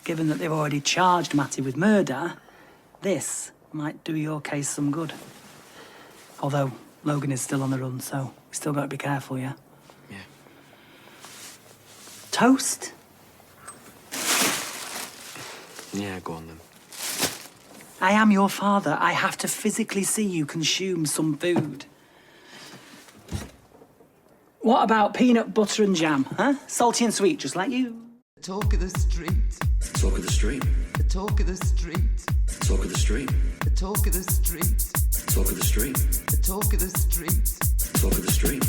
given that they've already charged Matty with murder, this might do your case some good. Although Logan is still on the run, so we still got to be careful, yeah? Yeah. Toast? Yeah, go on then. I am your father. I have to physically see you consume some food. What about peanut butter and jam, huh? Salty and sweet, just like you. The talk of the street. Talk of the street. The talk of the street. Talk of the street. The talk of the street. Talk of the street. The talk of the street. Talk of the street.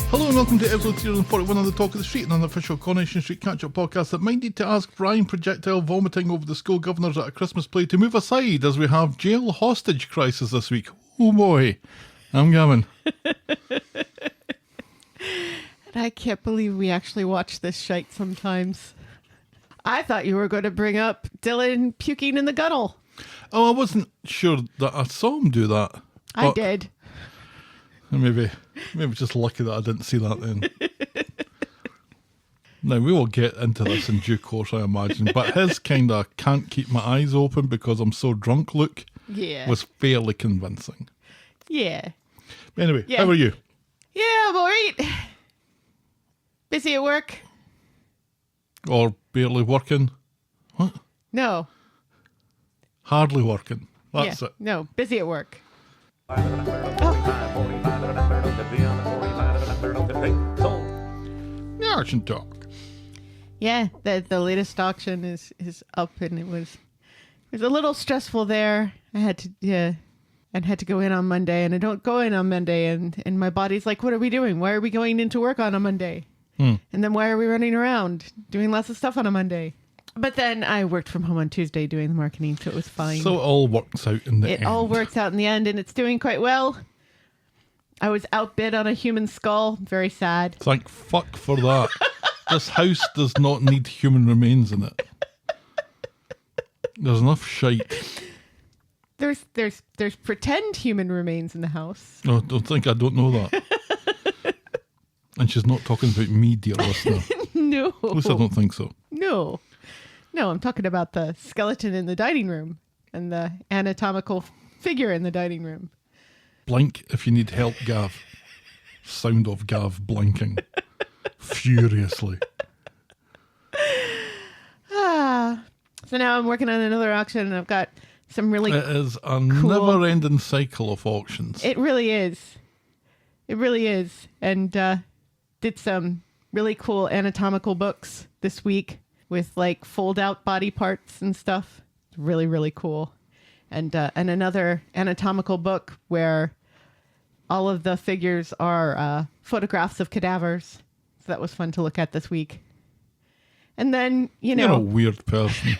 Hello and welcome to episode 041 of the Talk of the Street, an unofficial Coronation Street catch-up podcast that minded to ask Brian projectile vomiting over the school governors at a Christmas play to move aside as we have jail hostage crisis this week. Oh boy, I'm Gavin. And I can't believe we actually watch this shite sometimes. I thought you were going to bring up Dylan puking in the gunnel. Oh, I wasn't sure that I saw him do that. I did. Maybe just lucky that I didn't see that then. Now, we will get into this in due course, I imagine, but his kind of can't keep my eyes open because I'm so drunk look was fairly convincing. Yeah. Anyway, How are you? Yeah, I'm all right. Busy at work? Or barely working? What? No. Hardly working. That's it. No, busy at work. The auction talk. Yeah, the latest auction is up, and it was a little stressful there. I had to go in on Monday, and I don't go in on Monday, and my body's like, what are we doing? Why are we going into work on a Monday? And then why are we running around doing lots of stuff on a Monday? But then I worked from home on Tuesday doing the marketing, so it was fine. So it all works out in the end. It all works out in the end, and it's doing quite well. I was outbid on a human skull. Very sad. Thank fuck for that. This house does not need human remains in it. There's enough shite. There's pretend human remains in the house. No, I don't know that. And she's not talking about me, dear listener. No. At least I don't think so. No, I'm talking about the skeleton in the dining room and the anatomical figure in the dining room. Blink if you need help, Gav. Sound of Gav blinking furiously. So now I'm working on another auction, and I've got some really It is a cool, never-ending cycle of auctions. It really is. It really is. And did some really cool anatomical books this week with like fold-out body parts and stuff. Really, really cool. And another anatomical book where all of the figures are photographs of cadavers. So that was fun to look at this week. And then, You're a weird person.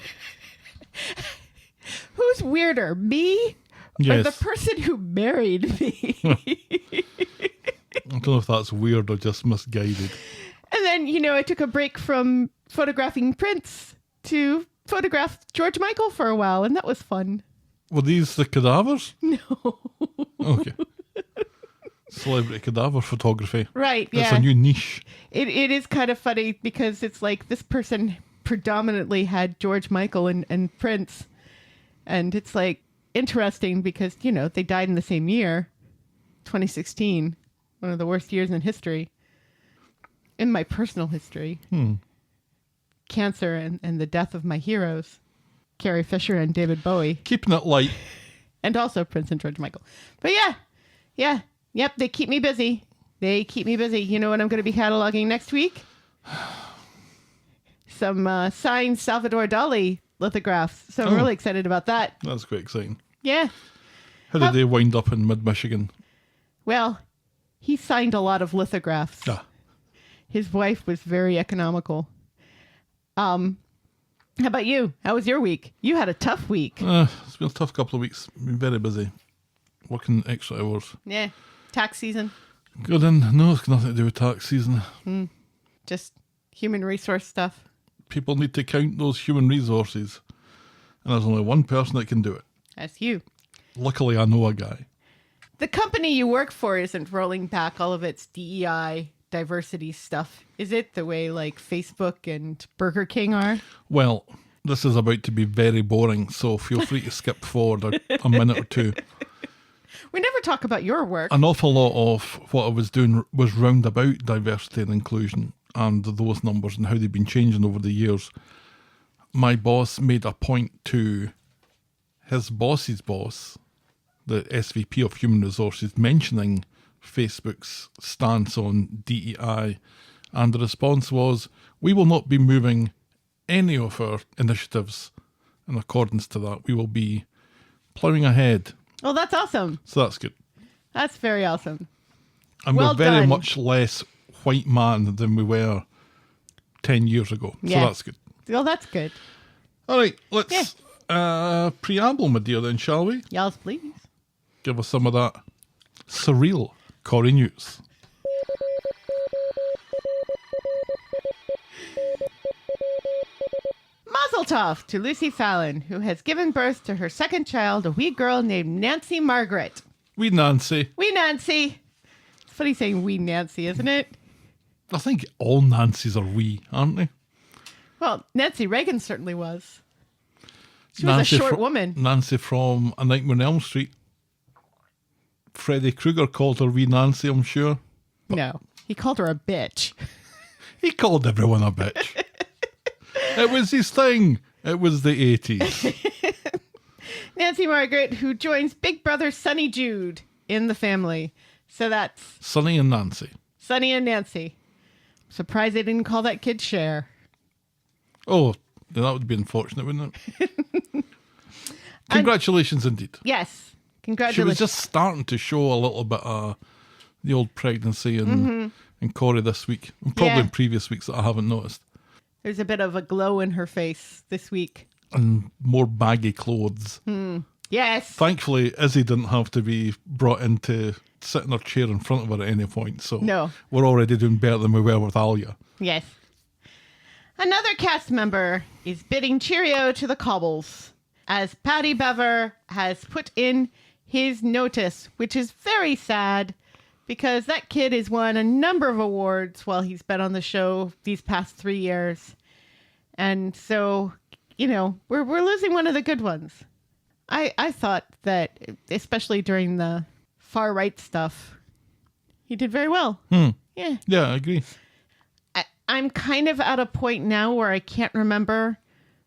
Who's weirder, me Yes. or the person who married me? I don't know if that's weird or just misguided. And then, I took a break from photographing Prince to photograph George Michael for a while, and that was fun. Were these the cadavers? No. Okay. Celebrity cadaver photography. Right, It's yeah. a new niche. It is kind of funny because it's like this person predominantly had George Michael and Prince. And it's like interesting because, they died in the same year, 2016, one of the worst years in history, in my personal history. Cancer and the death of my heroes, Carrie Fisher and David Bowie. Keeping it light. And also Prince and George Michael. But yep, they keep me busy. You know what I'm going to be cataloging next week? Some signed Salvador Dali lithographs. So I'm really excited about that. That's quite exciting. Yeah. How did they wind up in mid-Michigan? Well, he signed a lot of lithographs. Ah. His wife was very economical. How about you? How was your week? You had a tough week. It's been a tough couple of weeks. Been very busy. Working extra hours. Yeah. Tax season. Good in. No, it's got nothing to do with tax season. Just human resource stuff. people need to count those human resources. And there's only one person that can do it. That's you. Luckily, I know a guy. The company you work for isn't rolling back all of its DEI diversity stuff, is it? The way like Facebook and Burger King are? Well, this is about to be very boring, so feel free to skip forward a minute or two. We never talk about your work. An awful lot of what I was doing was round about diversity and inclusion and those numbers and how they've been changing over the years. My boss made a point to his boss's boss, the SVP of Human Resources, mentioning Facebook's stance on DEI, and the response was, we will not be moving any of our initiatives in accordance to that. We will be ploughing ahead. Oh, that's awesome. So that's good. That's very awesome. And Well we're very done. much less white man than we were 10 years ago. Yeah. So that's good. Well, that's good. All right, let's preamble, my dear, then, shall we? Y'all, please. Give us some of that surreal Corrie news. Mazel tov to Lucy Fallon, who has given birth to her second child, a wee girl named Nancy Margaret. We Nancy. Wee Nancy. It's funny saying wee Nancy, isn't it? I think all Nancys are wee, aren't they? Well, Nancy Reagan certainly was. She was a short woman. Nancy from A Nightmare on Elm Street. Freddy Krueger called her wee Nancy, I'm sure. No, he called her a bitch. He called everyone a bitch. It was his thing. It was the 80s. Nancy Margaret, who joins big brother Sonny Jude in the family. So that's Sonny and Nancy. Sonny and Nancy. Surprised they didn't call that kid Cher. Oh, that would be unfortunate, wouldn't it? Congratulations indeed. Yes. She Congratulations. was just starting to show a little bit of the old pregnancy in Corrie this week. And probably Yeah. in previous weeks that I haven't noticed. There's a bit of a glow in her face this week. And more baggy clothes. Yes. Thankfully, Izzy didn't have to be brought in to sit in her chair in front of her at any point. So No. we're already doing better than we were with Alia. Yes. Another cast member is bidding cheerio to the cobbles, as Paddy Bever has put in his notice, which is very sad because that kid has won a number of awards while he's been on the show these past 3 years. And so, you know, we're losing one of the good ones. I thought that, especially during the far right stuff, he did very well. Yeah. Yeah, I agree. I'm kind of at a point now where I can't remember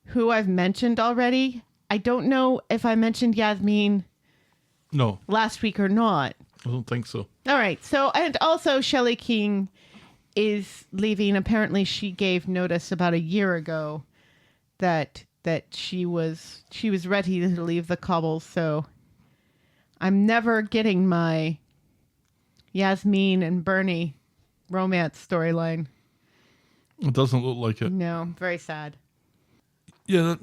who I've mentioned already. I don't know if I mentioned Yasmin No, last week or not. I don't think so. All right. So, and also Shelley King is leaving. Apparently she gave notice about a year ago that she was ready to leave the cobbles. So I'm never getting my Yasmin and Bernie romance storyline. It doesn't look like it. No, very sad. Yeah,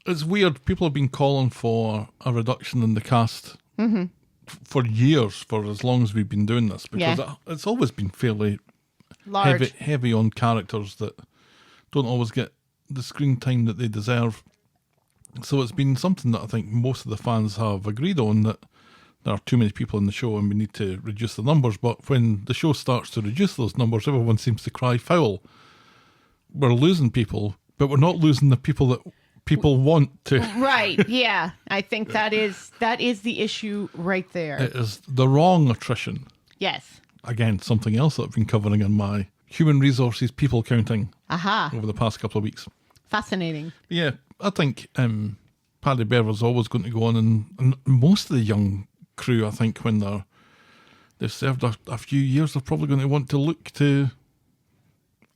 it's weird. People have been calling for a reduction in the cast for years, for as long as we've been doing this, because it's always been fairly Large. heavy on characters that don't always get the screen time that they deserve. So it's been something that I think most of the fans have agreed on, that there are too many people in the show and we need to reduce the numbers. But when the show starts to reduce those numbers, everyone seems to cry foul. We're losing people, but we're not losing the people that people want to. Right. Yeah. I think that is the issue right there. It is the wrong attrition. Yes. Again, something else that I've been covering in my human resources people counting Aha. over the past couple of weeks. Fascinating. Yeah, I think Paddy Bever's always going to go on, and most of the young crew, I think, when they've served a few years, they're probably going to want to look to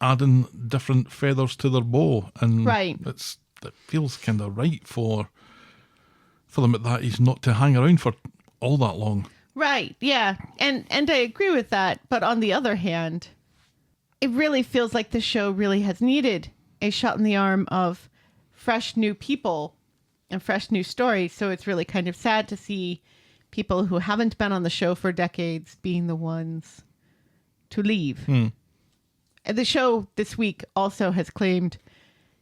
adding different feathers to their bow, and Right. it feels kind of right for them at that age not to hang around for all that long. Right. Yeah. And I agree with that. But on the other hand, it really feels like the show really has needed a shot in the arm of fresh new people and fresh new stories. So it's really kind of sad to see people who haven't been on the show for decades being the ones to leave. And the show this week also has claimed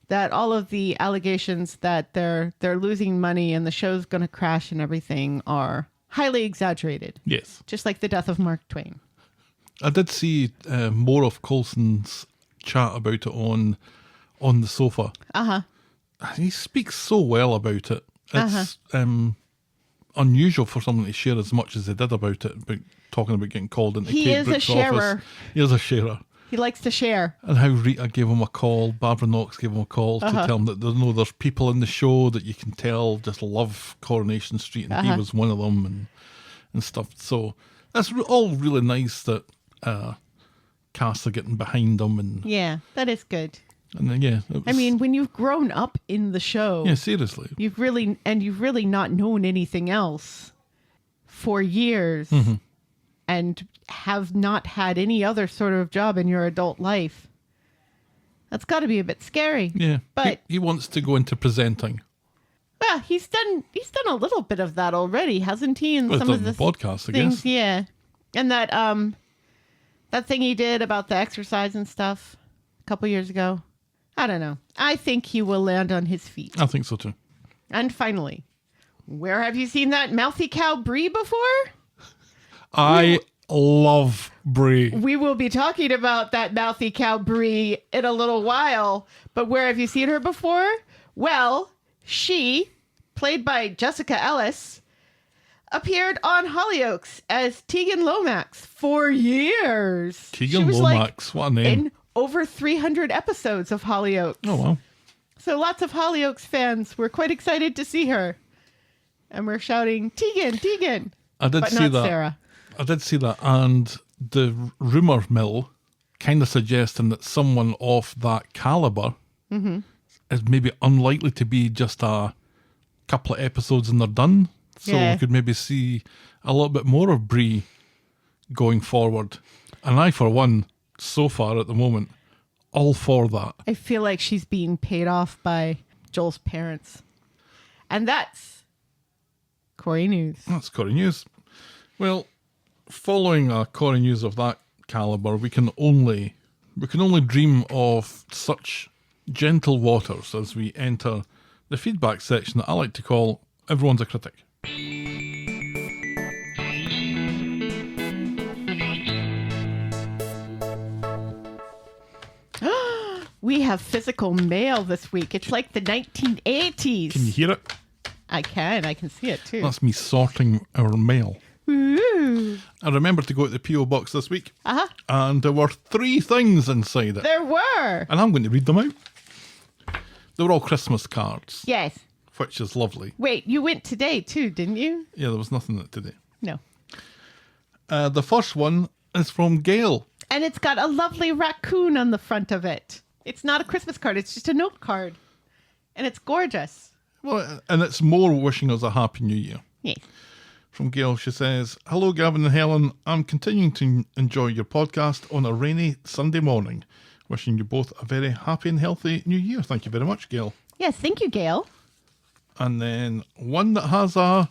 that all of the allegations that they're losing money and the show's going to crash and everything are highly exaggerated. Yes. Just like the death of Mark Twain. I did see more of Coulson's chat about it on the sofa. Uh-huh. He speaks so well about it. It's unusual for someone to share as much as they did about it, about talking about getting called into He Kate is a Brooks' sharer. office. He is a sharer. He likes to share. And how Rita gave him a call, Barbara Knox gave him a call to tell him that there's people in the show that you can tell just love Coronation Street, and he was one of them, and stuff. So that's all really nice that casts are getting behind them, and Yeah, that is good. then, yeah. I mean, when you've grown up in the show, yeah, seriously. you've really not known anything else for years and have not had any other sort of job in your adult life. That's got to be a bit scary. Yeah, But he wants to go into presenting. well, he's done a little bit of that already, hasn't he? In Well, some he's of done the the podcast, I things, guess. yeah. And that thing he did about the exercise and stuff a couple years ago. I don't know. I think he will land on his feet. I think so too. And finally, where have you seen that mouthy cow Brie before? I love Brie. We will be talking about that mouthy cow Brie in a little while. But where have you seen her before? Well, she, played by Jessica Ellis, appeared on Hollyoaks as Tegan Lomax for years. Tegan She was Lomax, what a name. in over 300 episodes of Hollyoaks. Oh, wow. So lots of Hollyoaks fans were quite excited to see her. And we're shouting, Tegan, Tegan. I did But see not that. Sarah. I did see that, and the rumour mill kind of suggesting that someone of that calibre is maybe unlikely to be just a couple of episodes and they're done. So Yeah. we could maybe see a little bit more of Brie going forward. And I, for one, so far at the moment, all for that. I feel like she's being paid off by Joel's parents. And that's Corrie News. That's Corrie News. Well, following a Corrie News of that calibre, we can only dream of such gentle waters as we enter the feedback section that I like to call Everyone's a Critic. We have physical mail this week. It's like the 1980s. Can you hear it? I can see it too. That's me sorting our mail. Ooh. I remembered to go to the P.O. box this week, Uh-huh. and there were 3 things inside it. There were. And I'm going to read them out. They were all Christmas cards, Yes. which is lovely. Wait, you went today too, didn't you? Yeah, there was nothing in it today. No. The first one is from Gail. And it's got a lovely raccoon on the front of it. It's not a Christmas card, it's just a note card. And it's gorgeous. Well, and it's more wishing us a Happy New Year. Yes. From Gail, she says, "Hello, Gavin and Helen. I'm continuing to enjoy your podcast on a rainy Sunday morning. Wishing you both a very happy and healthy New Year." Thank you very much, Gail. Yes, thank you, Gail. And then one that has a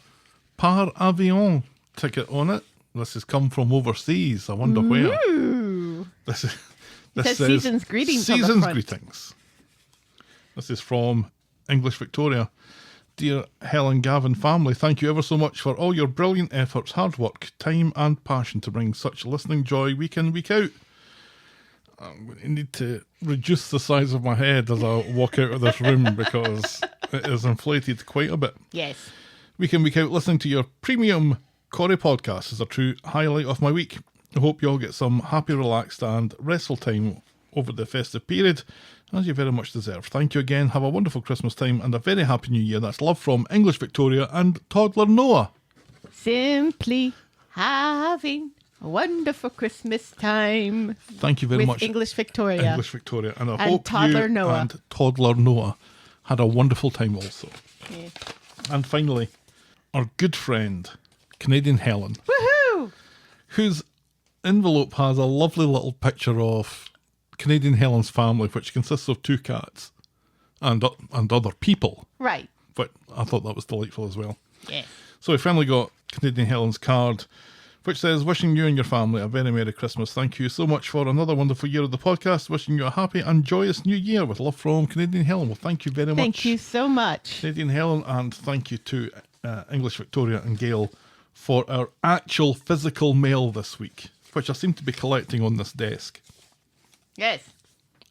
par avion ticket on it. This has come from overseas. I wonder where. Ooh. This is. It This says season's greetings on the Season's front. greetings. This is from English Victoria. "Dear Helen, Gavin family, thank you ever so much for all your brilliant efforts, hard work, time and passion to bring such listening joy week in, week out." I'm going to need to reduce the size of my head as I walk out of this room because it is inflated quite a bit. Yes. Week in, week out, listening to your premium Corrie podcast is a true highlight of my week. I hope you all get some happy, relaxed and restful time over the festive period, as you very much deserve. Thank you again. Have a wonderful Christmas time and a very happy New Year. That's love from English Victoria and toddler Noah. Simply having a wonderful Christmas time Thank you very with much, English Victoria. English Victoria. And I And hope toddler you Noah. and toddler Noah had a wonderful time also. Yeah. And finally, our good friend, Canadian Helen, Woohoo! whose envelope has a lovely little picture of Canadian Helen's family, which consists of 2 cats and other people. Right. But I thought that was delightful as well. Yes. So we finally got Canadian Helen's card, which says, wishing you and your family a very Merry Christmas. Thank you so much for another wonderful year of the podcast. Wishing you a happy and joyous new year with love from Canadian Helen. Well, thank you very much. Thank you so much. Canadian Helen, and thank you to English Victoria and Gail for our actual physical mail this week, which I seem to be collecting on this desk. Yes.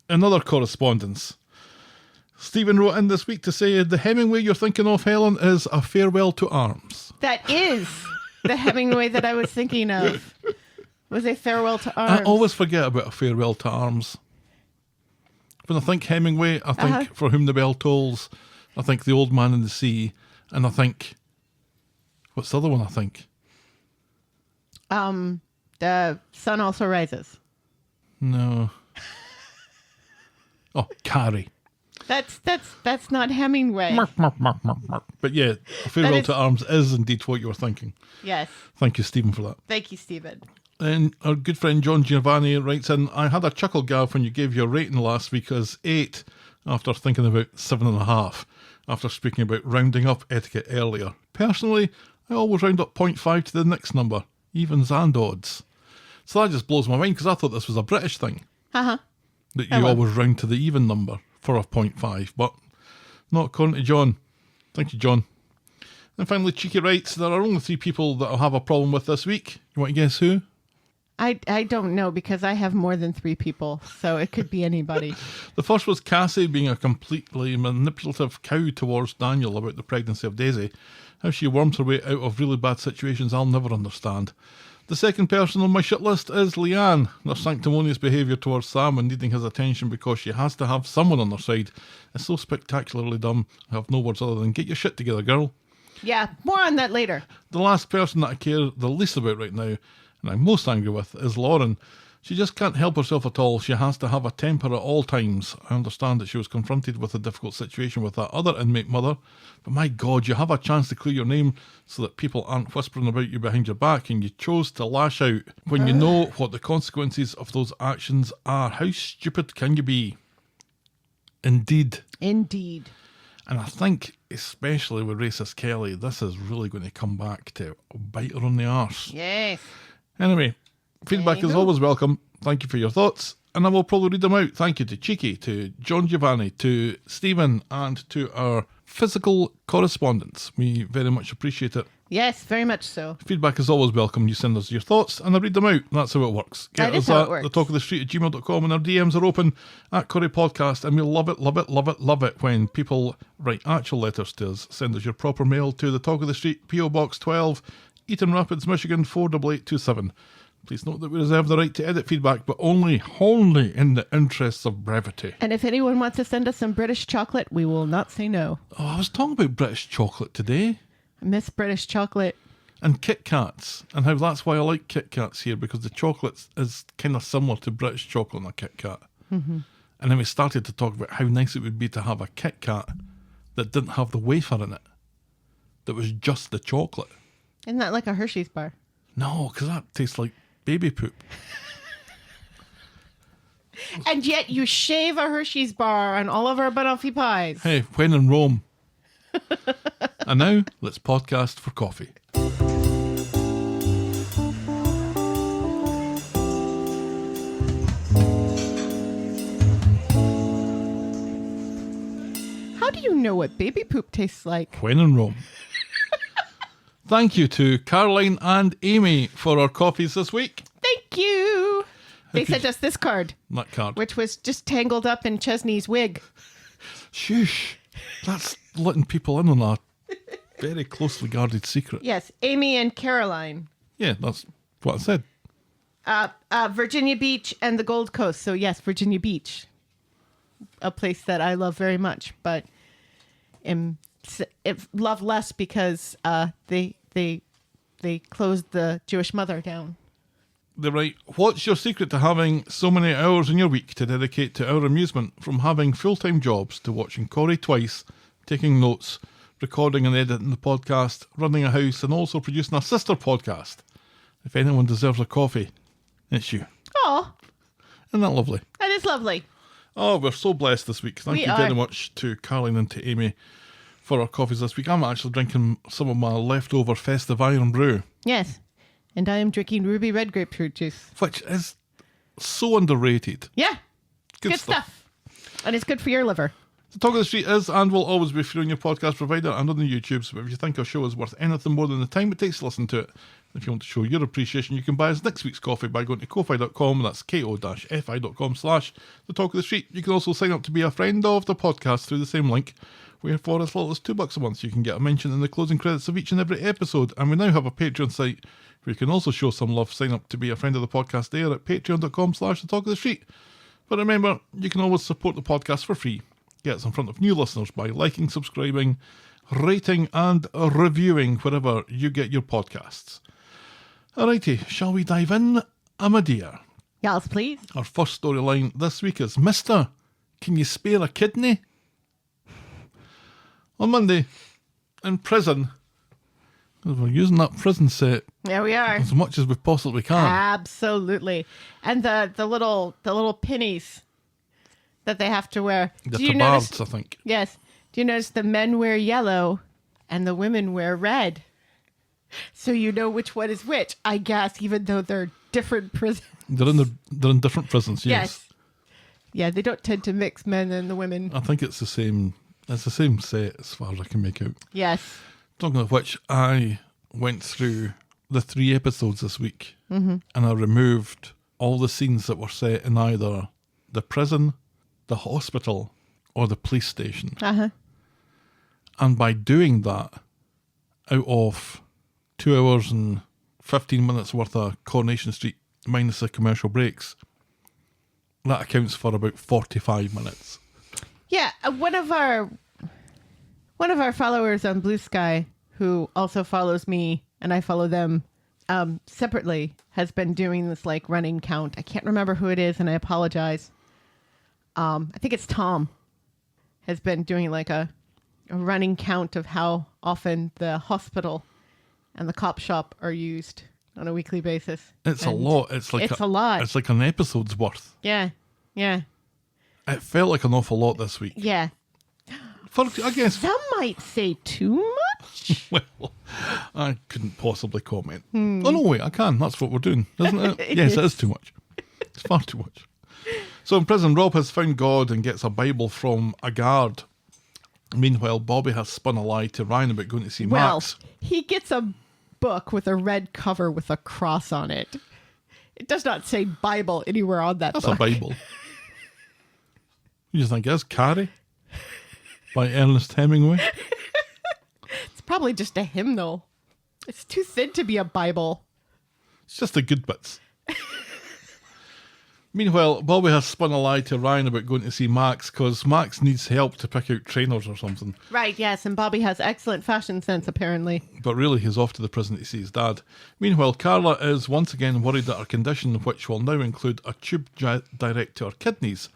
Another correspondence. Stephen wrote in this week to say, the Hemingway you're thinking of, Helen, is A Farewell to Arms. That is the Hemingway that I was thinking of. Was A Farewell to Arms. I always forget about A Farewell to Arms. When I think Hemingway, I think For Whom the Bell Tolls, I think The Old Man in the Sea, and I think... What's the other one I think? The Sun Also Rises. No. Oh, Carrie. That's not Hemingway. But yeah, A Farewell to Arms is indeed what you were thinking. Yes. Thank you, Stephen, for that. Thank you, Stephen. And our good friend John Giovanni writes in, I had a chuckle, Gav, when you gave your rating last week as 8 after thinking about 7.5 after speaking about rounding up etiquette earlier. Personally, I always round up 0.5 to the next number, evens and odds. So that just blows my mind because I thought this was a British thing. Uh-huh. That you always round to the even number for a 0.5, but not according to John. Thank you, John. And finally, Cheeky writes, there are only 3 people that I'll have a problem with this week. You want to guess who? I don't know because I have more than 3 people, so it could be anybody. The first was Cassie being a completely manipulative cow towards Daniel about the pregnancy of Daisy. How she worms her way out of really bad situations I'll never understand. The second person on my shit list is Leanne. Her sanctimonious behaviour towards Sam and needing his attention because she has to have someone on her side is so spectacularly dumb. I have no words other than get your shit together, girl. Yeah, more on that later. The last person that I care the least about right now, and I'm most angry with, is Lauren. She just can't help herself at all. She has to have a temper at all times. I understand that she was confronted with a difficult situation with that other inmate mother, but my God, you have a chance to clear your name so that people aren't whispering about you behind your back, and you chose to lash out when you know what the consequences of those actions are. How stupid can you be? Indeed. Indeed. And I think, especially with racist Kelly, this is really going to come back to bite her on the arse. Yes. Anyway, feedback is always welcome. Thank you for your thoughts, and I will probably read them out. Thank you to Cheeky, to John Giovanni, to Stephen, and to our physical correspondence. We very much appreciate it. Yes, very much so. Feedback is always welcome. You send us your thoughts, and I read them out. That's how it works. Get us at thetalkofthestreet@gmail.com, and our DMs are open at Corrie Podcast, and we love it, love it, love it, love it when people write actual letters to us. Send us your proper mail to the Talk of the Street, P.O. Box 12, Eaton Rapids, Michigan 48827. Please note that we reserve the right to edit feedback, but only in the interests of brevity. And if anyone wants to send us some British chocolate, we will not say no. Oh, I was talking about British chocolate today. I miss British chocolate. And Kit Kats, and how that's why I like Kit Kats here, because the chocolate is kind of similar to British chocolate in a Kit Kat. Mm-hmm. And then we started to talk about how nice it would be to have a Kit Kat that didn't have the wafer in it, that was just the chocolate. Isn't that like a Hershey's bar? No, because that tastes like baby poop. And yet you shave a Hershey's bar on all of our banoffee pies. Hey, when in Rome. And now, let's podcast for coffee. How do you know what baby poop tastes like? When in Rome. Thank you to Caroline and Amy for our coffees this week. Thank you. They sent us this card. That card. Which was just tangled up in Chesney's wig. Shush. That's letting people in on a very closely guarded secret. Yes, Amy and Caroline. Yeah, that's what I said. Virginia Beach and the Gold Coast. So yes, Virginia Beach. A place that I love very much, but love less because they closed the Jewish mother down. They're right. What's your secret to having so many hours in your week to dedicate to our amusement, from having full-time jobs to watching Corrie twice, taking notes, recording and editing the podcast, running a house, and also producing a sister podcast? If anyone deserves a coffee, it's you. Oh, Isn't that lovely? that is lovely. Oh, we're so blessed this week. Thank you very much to Caroline and to Amy for our coffees this week. I'm actually drinking some of my leftover festive iron brew. Yes. And I am drinking ruby red grapefruit juice. which is so underrated. Yeah. Good Good stuff. stuff. And it's good for your liver. The Talk of the Street is and will always be free on your podcast provider and on the YouTubes. But if you think our show is worth anything more than the time it takes to listen to it, if you want to show your appreciation, you can buy us next week's coffee by going to ko-fi.com. That's ko-fi.com/the Talk of the Street. You can also sign up to be a friend of the podcast through the same link, where for as little as $2 a month, you can get a mention in the closing credits of each and every episode. And we now have a Patreon site where you can also show some love. Sign up to be a friend of the podcast there at patreon.com/the Talk of the Street. But remember, you can always support the podcast for free. Get us in front of new listeners by liking, subscribing, rating and reviewing wherever you get your podcasts. Alrighty, shall we dive in, Amadeus? Yes, please. Our first storyline this week is Mister, can you spare a kidney? On Monday, in prison, 'cause we're using that prison set There we are. as much as we possibly can. Absolutely. And the little pennies that they have to wear. The Do you tabards, notice? I think. Yes. Do you notice the men wear yellow and the women wear red? So you know which one is which, I guess, even though they're different prisons. They're in different prisons, yes. Yeah, they don't tend to mix men and the women. I think it's the same. It's the same set as far as I can make out. Yes. Talking of which, I went through the 3 episodes this week, and I removed all the scenes that were set in either the prison, the hospital, or the police station. Uh-huh. And by doing that, out of 2 hours and 15 minutes worth of Coronation Street minus the commercial breaks, that accounts for about 45 minutes. Yeah, one of our followers on Blue Sky, who also follows me and I follow them separately, has been doing this like running count. I can't remember who it is, and I apologize. I think it's Tom. Has been doing like a running count of how often the hospital and the cop shop are used on a weekly basis. It's And a lot. It's a lot. It's like an episode's worth. Yeah, yeah, It felt like an awful lot this week. yeah. I guess. Some might say too much. Well, I couldn't possibly comment. Oh, no, wait, I can. That's what we're doing, isn't it? Yes, it is too much. It's far too much. So in prison, Rob has found God and gets a Bible from a guard. Meanwhile, Bobby has spun a lie to Ryan about going to see Well, Max. he gets a book with a red cover with a cross on it. It does not say Bible anywhere on that That's book. a Bible. You just think it's Carrie by Ernest Hemingway? It's probably just a hymnal. It's too thin to be a Bible. It's just the good bits. Meanwhile, Bobby has spun a lie to Ryan about going to see Max because Max needs help to pick out trainers or something. Right, yes, and Bobby has excellent fashion sense, apparently. But really, he's off to the prison to see his dad. Meanwhile, Carla is once again worried that her condition, which will now include a tube direct to her kidneys,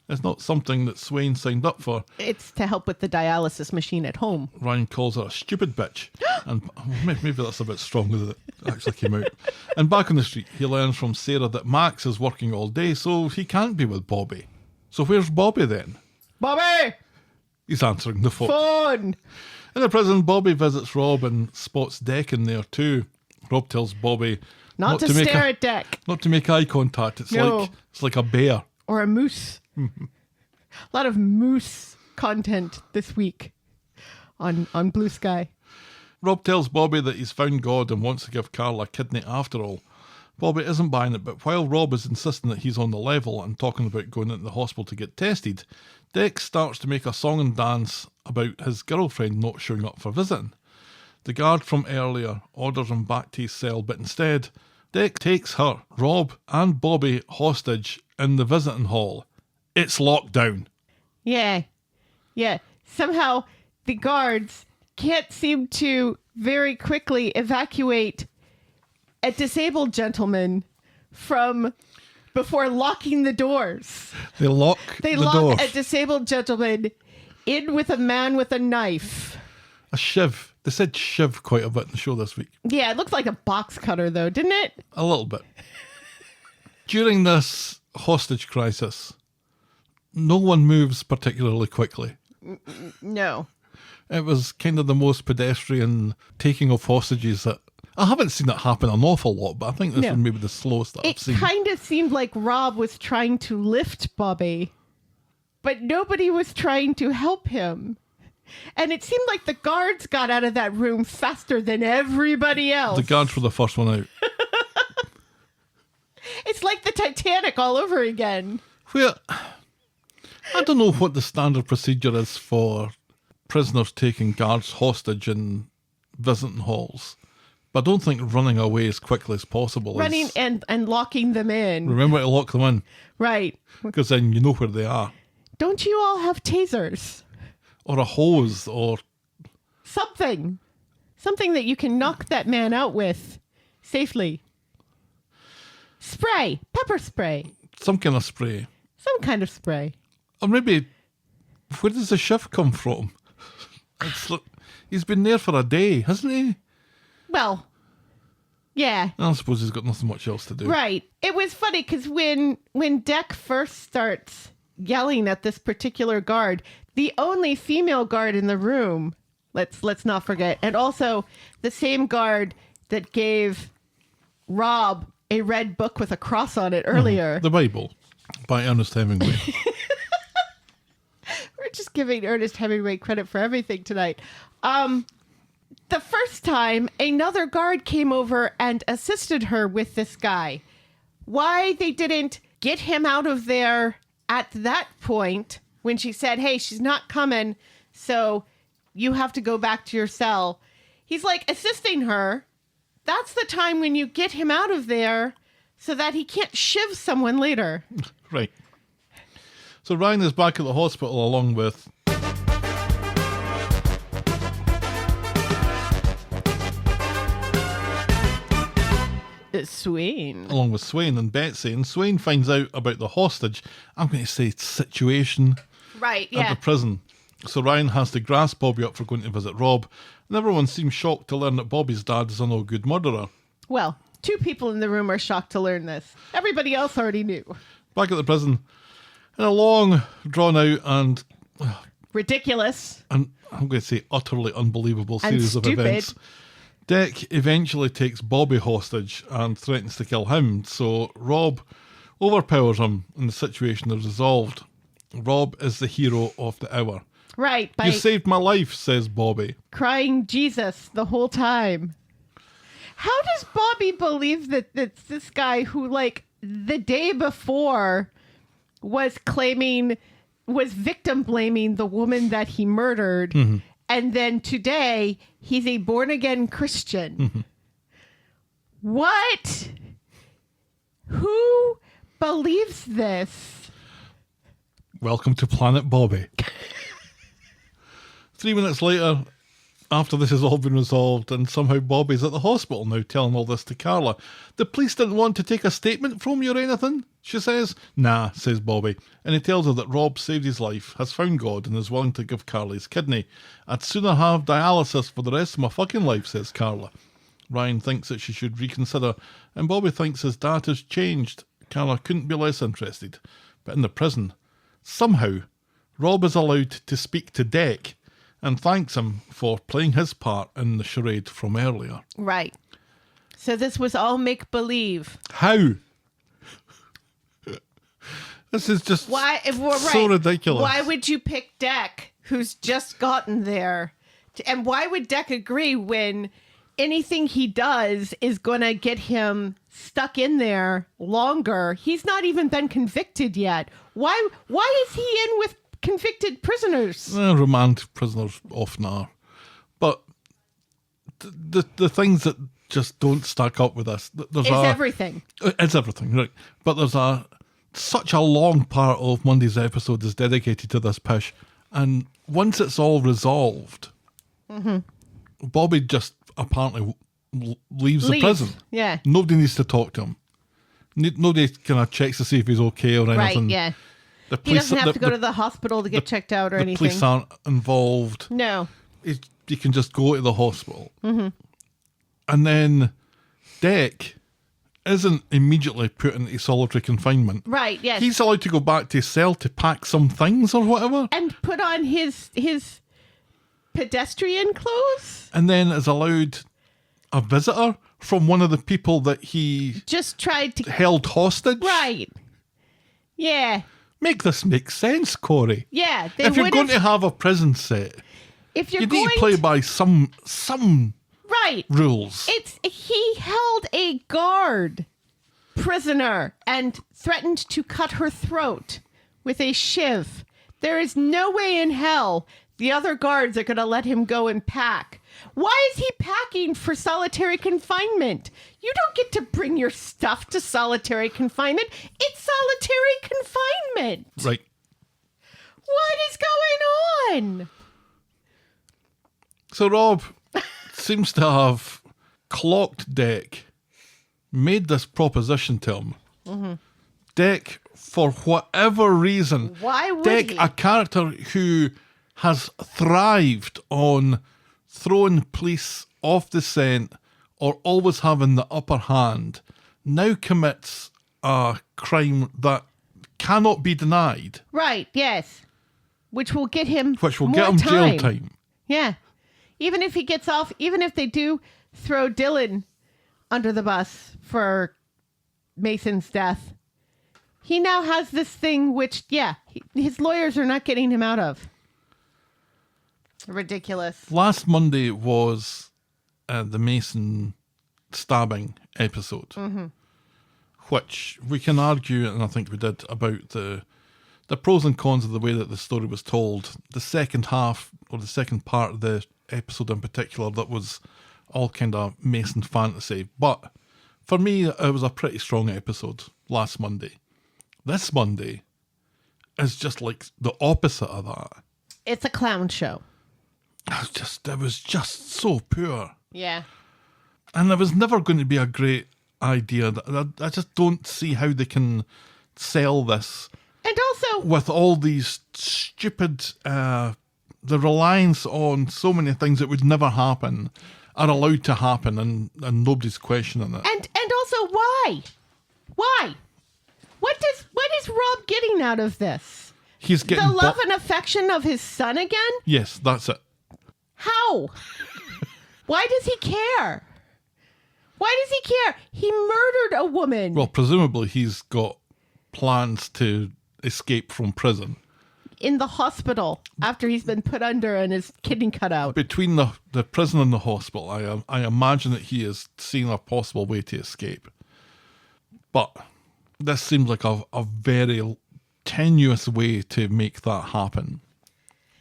is not something that Swain signed up for. It's to help with the dialysis machine at home. Ryan calls her a stupid bitch. And maybe that's a bit stronger than it actually came out. And back on the street, he learns from Sarah that Max is working all day, so he can't be with Bobby. So where's Bobby then? Bobby! He's answering the phone. Phone! In the prison, Bobby visits Rob and spots Deck in there too. Rob tells Bobby Not to make stare at Deck. not to make eye contact. It's No. like a bear. Or a moose. A lot of moose content this week on Blue Sky. Rob tells Bobby that he's found God and wants to give Carla a kidney after all. Bobby isn't buying it, but while Rob is insisting that he's on the level and talking about going into the hospital to get tested, Dex starts to make a song and dance about his girlfriend not showing up for visiting. The guard from earlier orders him back to his cell, but instead, Dex takes her, Rob and Bobby hostage in the visiting hall. It's locked down. Yeah. Yeah. Somehow the guards can't seem to very quickly evacuate a disabled gentleman from before locking the doors. They lock They the lock doors. a disabled gentleman in with a man with a knife. A shiv. They said shiv quite a bit in the show this week. Yeah, it looked like a box cutter though, didn't it? A little bit. During this hostage crisis, no one moves particularly quickly. No. It was kind of the most pedestrian taking of hostages that I haven't seen it happen an awful lot, but I think this No. was maybe the slowest that I've It seen. kind of seemed like Rob was trying to lift Bobby, but nobody was trying to help him. And it seemed like the guards got out of that room faster than everybody else. The guards were the first one out. It's like the Titanic all over again. Where I don't know what the standard procedure is for prisoners taking guards hostage in visiting halls, but I don't think running away as quickly as possible Running is... and locking them in. Remember to lock them in, Right. because then you know where they are. Don't you all have tasers? Or a hose, or... Something. Something that you can knock that man out with safely. Spray. Pepper spray. some kind of spray. Some kind of spray. Or maybe, where does the shift come from? He's been there for a day, hasn't he? Well, yeah. I suppose he's got nothing much else to do. Right. It was funny because when Deck first starts yelling at this particular guard, the only female guard in the room, let's not forget, and also the same guard that gave Rob a red book with a cross on it earlier. The Bible by Ernest Hemingway. We're just giving Ernest Hemingway credit for everything tonight. The first time, another guard came over and assisted her with this guy. Why they didn't get him out of there at that point when she said, hey, she's not coming, so you have to go back to your cell. He's like assisting her. That's the time when you get him out of there so that he can't shiv someone later. Right. So Ryan is back at the hospital along with... Swain. along with Swain and Betsy, and Swain finds out about the hostage, I'm going to say situation, Right, at yeah. the prison. So Ryan has to grass Bobby up for going to visit Rob, and everyone seems shocked to learn that Bobby's dad is a no good murderer. Well, 2 people in the room are shocked to learn this. Everybody else already knew. Back at the prison, in a long, drawn out and Ridiculous. I'm going to say utterly unbelievable And series of stupid. events, Deck eventually takes Bobby hostage and threatens to kill him, so Rob overpowers him and the situation is resolved. Rob is the hero of the hour. Right, by You saved my life, says Bobby. crying Jesus the whole time. How does Bobby believe that it's this guy who, like, the day before was victim blaming the woman that he murdered, and then today he's a born-again Christian? What? Who believes this? Welcome to Planet Bobby. 3 minutes later, after this has all been resolved, and somehow Bobby's at the hospital now telling all this to Carla. The police didn't want to take a statement from you or anything, she says. Nah, says Bobby, and he tells her that Rob saved his life, has found God, and is willing to give Carla his kidney. I'd sooner have dialysis for the rest of my fucking life, says Carla. Ryan thinks that she should reconsider, and Bobby thinks his dad has changed. Carla couldn't be less interested. But in the prison, somehow, Rob is allowed to speak to Deck and thanks him for playing his part in the charade from earlier. Right. So this was all make-believe. How? This is just so ridiculous. Why would you pick Deck, who's just gotten there? And why would Deck agree when anything he does is going to get him stuck in there longer? He's not even been convicted yet. Why is he in with convicted prisoners? Remand prisoners often are. But the things that just don't stack up with this. It's everything. It's everything, right. But there's such a long part of Monday's episode is dedicated to this pish. And once it's all resolved, Bobby just apparently leaves the prison. Yeah. Nobody needs to talk to him. Nobody kind of checks to see if he's okay or anything. Right, yeah. The He police, doesn't have to go to the hospital to get checked out or the anything. police aren't involved. No. You can just go to the hospital. And then Deck isn't immediately put into solitary confinement. Right, yes. He's allowed to go back to his cell to pack some things or whatever. And put on his pedestrian clothes? And then is allowed a visitor from one of the people that he Just tried to... held hostage? Right. Yeah. Make this make sense, Corrie. Yeah. They If you're would've- going to have a prison set, if you're you going need to play by some right. rules. He held a guard prisoner and threatened to cut her throat with a shiv. There is no way in hell the other guards are going to let him go and pack. Why is he packing for solitary confinement? You don't get to bring your stuff to solitary confinement. It's solitary confinement. Right. What is going on? So Rob seems to have clocked Deck, made this proposition to him. Mm-hmm. Deck, for whatever reason, Why would Deck, he? a character who has thrived on throwing police off the scent or always having the upper hand, now commits a crime that cannot be denied, Right, yes. Which will get him which will more get him jail time. Yeah. Even if he gets off, even if they do throw Dylan under the bus for Mason's death, he now has this thing which, his lawyers are not getting him out of. Ridiculous. Last Monday was the Mason stabbing episode, which we can argue, and I think we did, about the pros and cons of the way that the story was told. The second half, or the second part of the episode in particular, that was all kind of Mason fantasy. But for me, it was a pretty strong episode last Monday. This Monday is just like the opposite of that. It's a clown show. It was just so poor. Yeah. And it was never going to be a great idea. I just don't see how they can sell this And also, with all these stupid, the reliance on so many things that would never happen are allowed to happen, and nobody's questioning it. and also, why? Why? What is Rob getting out of this? He's getting The love and affection of his son again? Yes, that's it. How? Why does he care? Why does he care? He murdered a woman. Well, presumably he's got plans to escape from prison. In the hospital after he's been put under and his kidney cut out. Between the prison and the hospital, I imagine that he is seeing a possible way to escape. But this seems like a very tenuous way to make that happen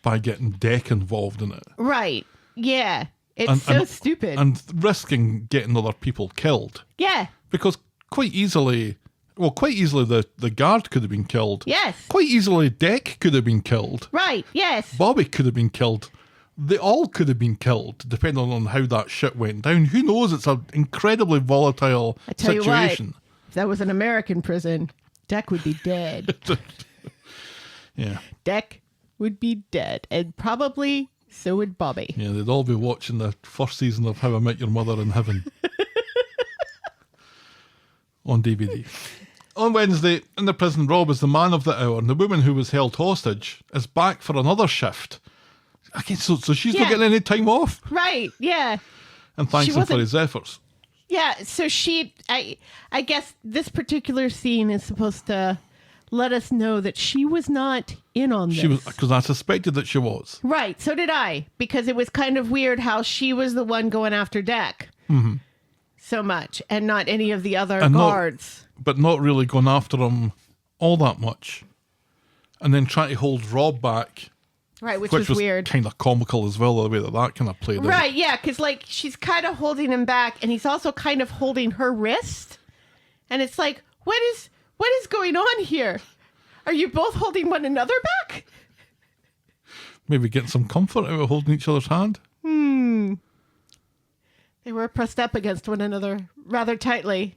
by getting Deck involved in it. Right. Yeah. It's so stupid. And risking getting other people killed. Yeah. Because quite easily the guard could have been killed. Yes. Quite easily Deck could have been killed. Right. Yes. Bobby could have been killed. They all could have been killed, depending on how that shit went down. Who knows? It's an incredibly volatile I tell situation. you what, if that was an American prison, Deck would be dead. Yeah. Deck would be dead. And probably so would Bobby. Yeah, they'd all be watching the first season of How I Met Your Mother in heaven. On DVD. On Wednesday, in the prison, Rob is the man of the hour, and the woman who was held hostage is back for another shift. Okay, so she's not Yeah. getting any time off. Right. Yeah. And thanks She him for wasn't- his efforts. Yeah, so I guess this particular scene is supposed to let us know that she was not in on this. She was, because I suspected that she was. Right, so did I, because it was kind of weird how she was the one going after Deck so much, and not any of the other And guards. But not really going after him all that much. And then trying to hold Rob back, Right, which which was weird. kind of comical as well, the way that kind of played out. Right, yeah, because like she's kind of holding him back, and he's also kind of holding her wrist, and it's like, what is going on here? Are you both holding one another back? Maybe getting some comfort out of holding each other's hand. They were pressed up against one another rather tightly.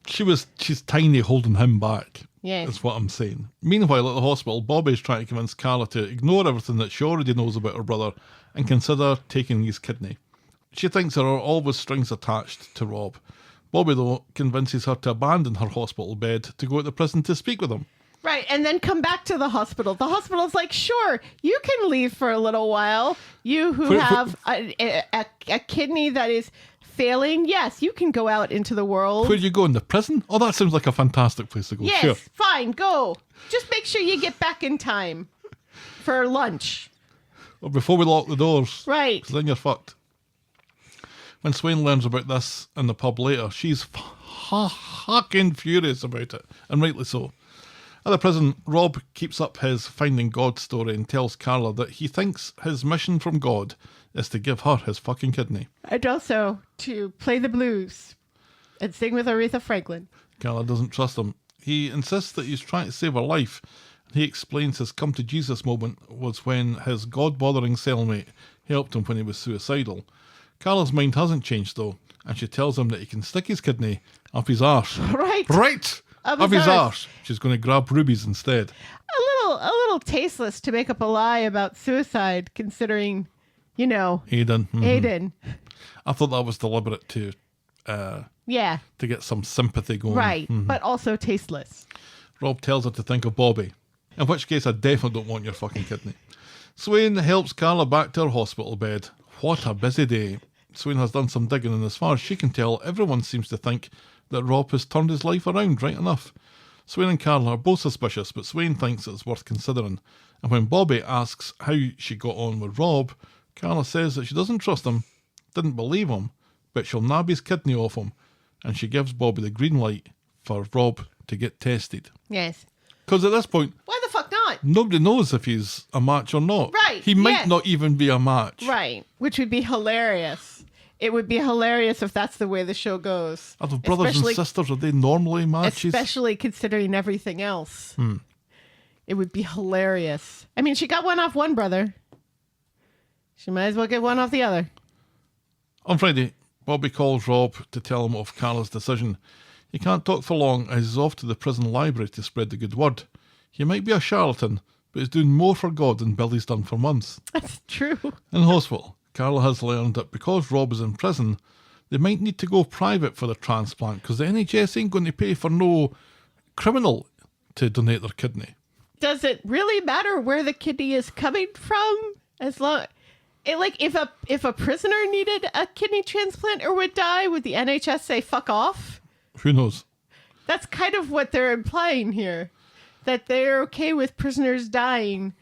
She's tiny holding him back. Yeah. Is what I'm saying. Meanwhile, at the hospital, Bobby's trying to convince Carla to ignore everything that she already knows about her brother and consider taking his kidney. She thinks there are always strings attached to Rob. Bobby, though, convinces her to abandon her hospital bed to go to the prison to speak with him. Right, and then come back to the hospital. The hospital's like, sure, you can leave for a little while. You who have a kidney that is failing, yes, you can go out into the world. Where'd you go, in the prison? Oh, that sounds like a fantastic place to go. Yes, Sure. fine, go. Just make sure you get back in time for lunch. Or before we lock the doors. Right. Because then you're fucked. When Swain learns about this in the pub later, she's fucking furious about it, and rightly so. At the prison, Rob keeps up his Finding God story and tells Carla that he thinks his mission from God is to give her his fucking kidney. And also to play the blues and sing with Aretha Franklin. Carla doesn't trust him. He insists that he's trying to save her life. He explains his come to Jesus moment was when his God-bothering cellmate helped him when he was suicidal. Carla's mind hasn't changed though, and she tells him that he can stick his kidney up his arse. Right. Right! Up Up his his arse. arse. She's going to grab rubies instead. A little tasteless to make up a lie about suicide, considering, you know, Aidan. Mhm. Aiden. I thought that was deliberate to Yeah, get some sympathy going. right. But also tasteless. Rob tells her to think of Bobby, in which case I definitely don't want your fucking kidney. Swain helps Carla back to her hospital bed. What a busy day. Swain has done some digging, and as far as she can tell, everyone seems to think that Rob has turned his life around right enough. Swain and Carla are both suspicious, but Swain thinks it's worth considering. And when Bobby asks how she got on with Rob, Carla says that she doesn't trust him, didn't believe him, but she'll nab his kidney off him, and she gives Bobby the green light for Rob to get tested. Yes. Because at this point, Why the fuck not? nobody knows if he's a match or not. Right, He might yeah. not even be a match. Right. Which would be hilarious. It would be hilarious if that's the way the show goes. Are the brothers Especially- and sisters, are they normally matches? Especially considering everything else. It would be hilarious. I mean, she got one off one brother. She might as well get one off the other. On Friday, Bobby calls Rob to tell him of Carla's decision. He can't talk for long as he's off to the prison library to spread the good word. He might be a charlatan, but he's doing more for God than Billy's done for months. That's true. In hospital, Carla has learned that because Rob is in prison, they might need to go private for the transplant because the NHS ain't going to pay for no criminal to donate their kidney. Does it really matter where the kidney is coming from? As long, if a prisoner needed a kidney transplant or would die, would the NHS say fuck off? Who knows? That's kind of what they're implying here, that they're okay with prisoners dying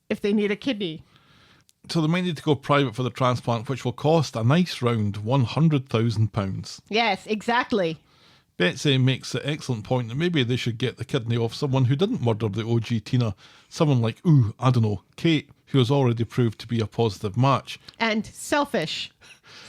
if they need a kidney. So they might need to go private for the transplant, which will cost a nice round £100,000. Yes, exactly. Betsy makes the excellent point that maybe they should get the kidney off someone who didn't murder the OG Tina. Someone like, Kate, who has already proved to be a positive match. And selfish.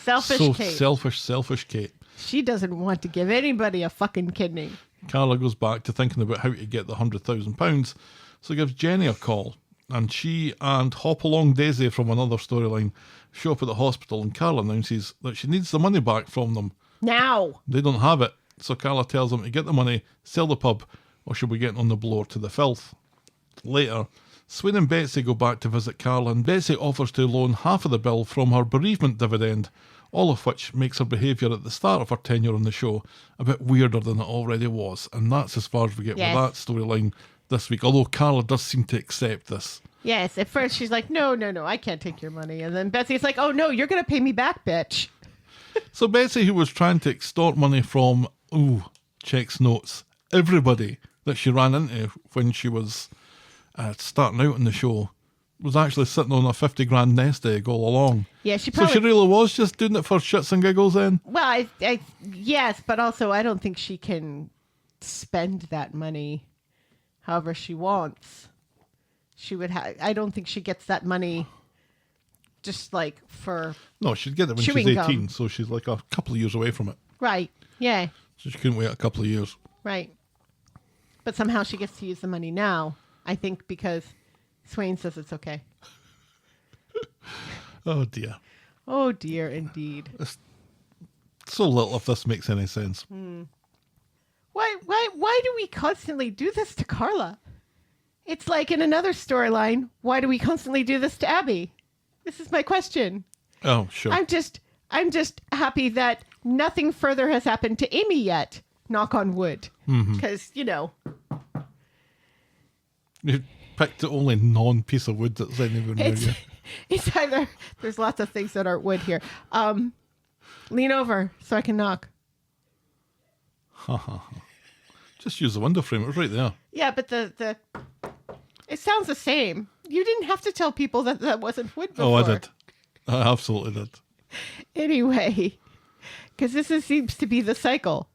Selfish So Kate. selfish Kate. She doesn't want to give anybody a fucking kidney. Carla goes back to thinking about how to get the £100,000, so gives Jenny a call. And she and Hop-Along Daisy from another storyline show up at the hospital, and Carla announces that she needs the money back from them. Now. They don't have it, so Carla tells them to get the money, sell the pub, or she'll be getting on the blower to the filth. Later, Swain and Betsy go back to visit Carla, and Betsy offers to loan half of the bill from her bereavement dividend, all of which makes her behaviour at the start of her tenure on the show a bit weirder than it already was. And that's as far as we get Yes. with that storyline this week, although Carla does seem to accept this. Yes, at first she's like, no, I can't take your money. And then Betsy's like, oh, no, you're going to pay me back, bitch. So Betsy, who was trying to extort money from, checks notes, everybody that she ran into when she was starting out on the show, was actually sitting on a 50 grand nest egg all along. Yeah, she So probably... she really was just doing it for shits and giggles then? Well, yes, but also I don't think she can spend that money however she wants. She would have... I don't think she gets that money just like for... No, she'd get it when she's Chewing 18, gum. so she's like a couple of years away from it. Right, yeah, So she couldn't wait a couple of years. right. But somehow she gets to use the money now, I think because Swain says it's okay. Oh dear. Oh, dear, indeed. So little if this makes any sense. Why do we constantly do this to Carla? It's like in another storyline, why do we constantly do this to Abby? This is my question. Oh, sure. I'm just happy that nothing further has happened to Amy yet. Knock on wood. Because, You picked the only non-piece of wood that's anywhere near you. it's either, there's lots of things that aren't wood here. Lean over so I can knock. Just use the window frame. It was right there. Yeah, but the it sounds the same. You didn't have to tell people that wasn't wood before. Oh, I did. I absolutely did. Anyway, because seems to be the cycle.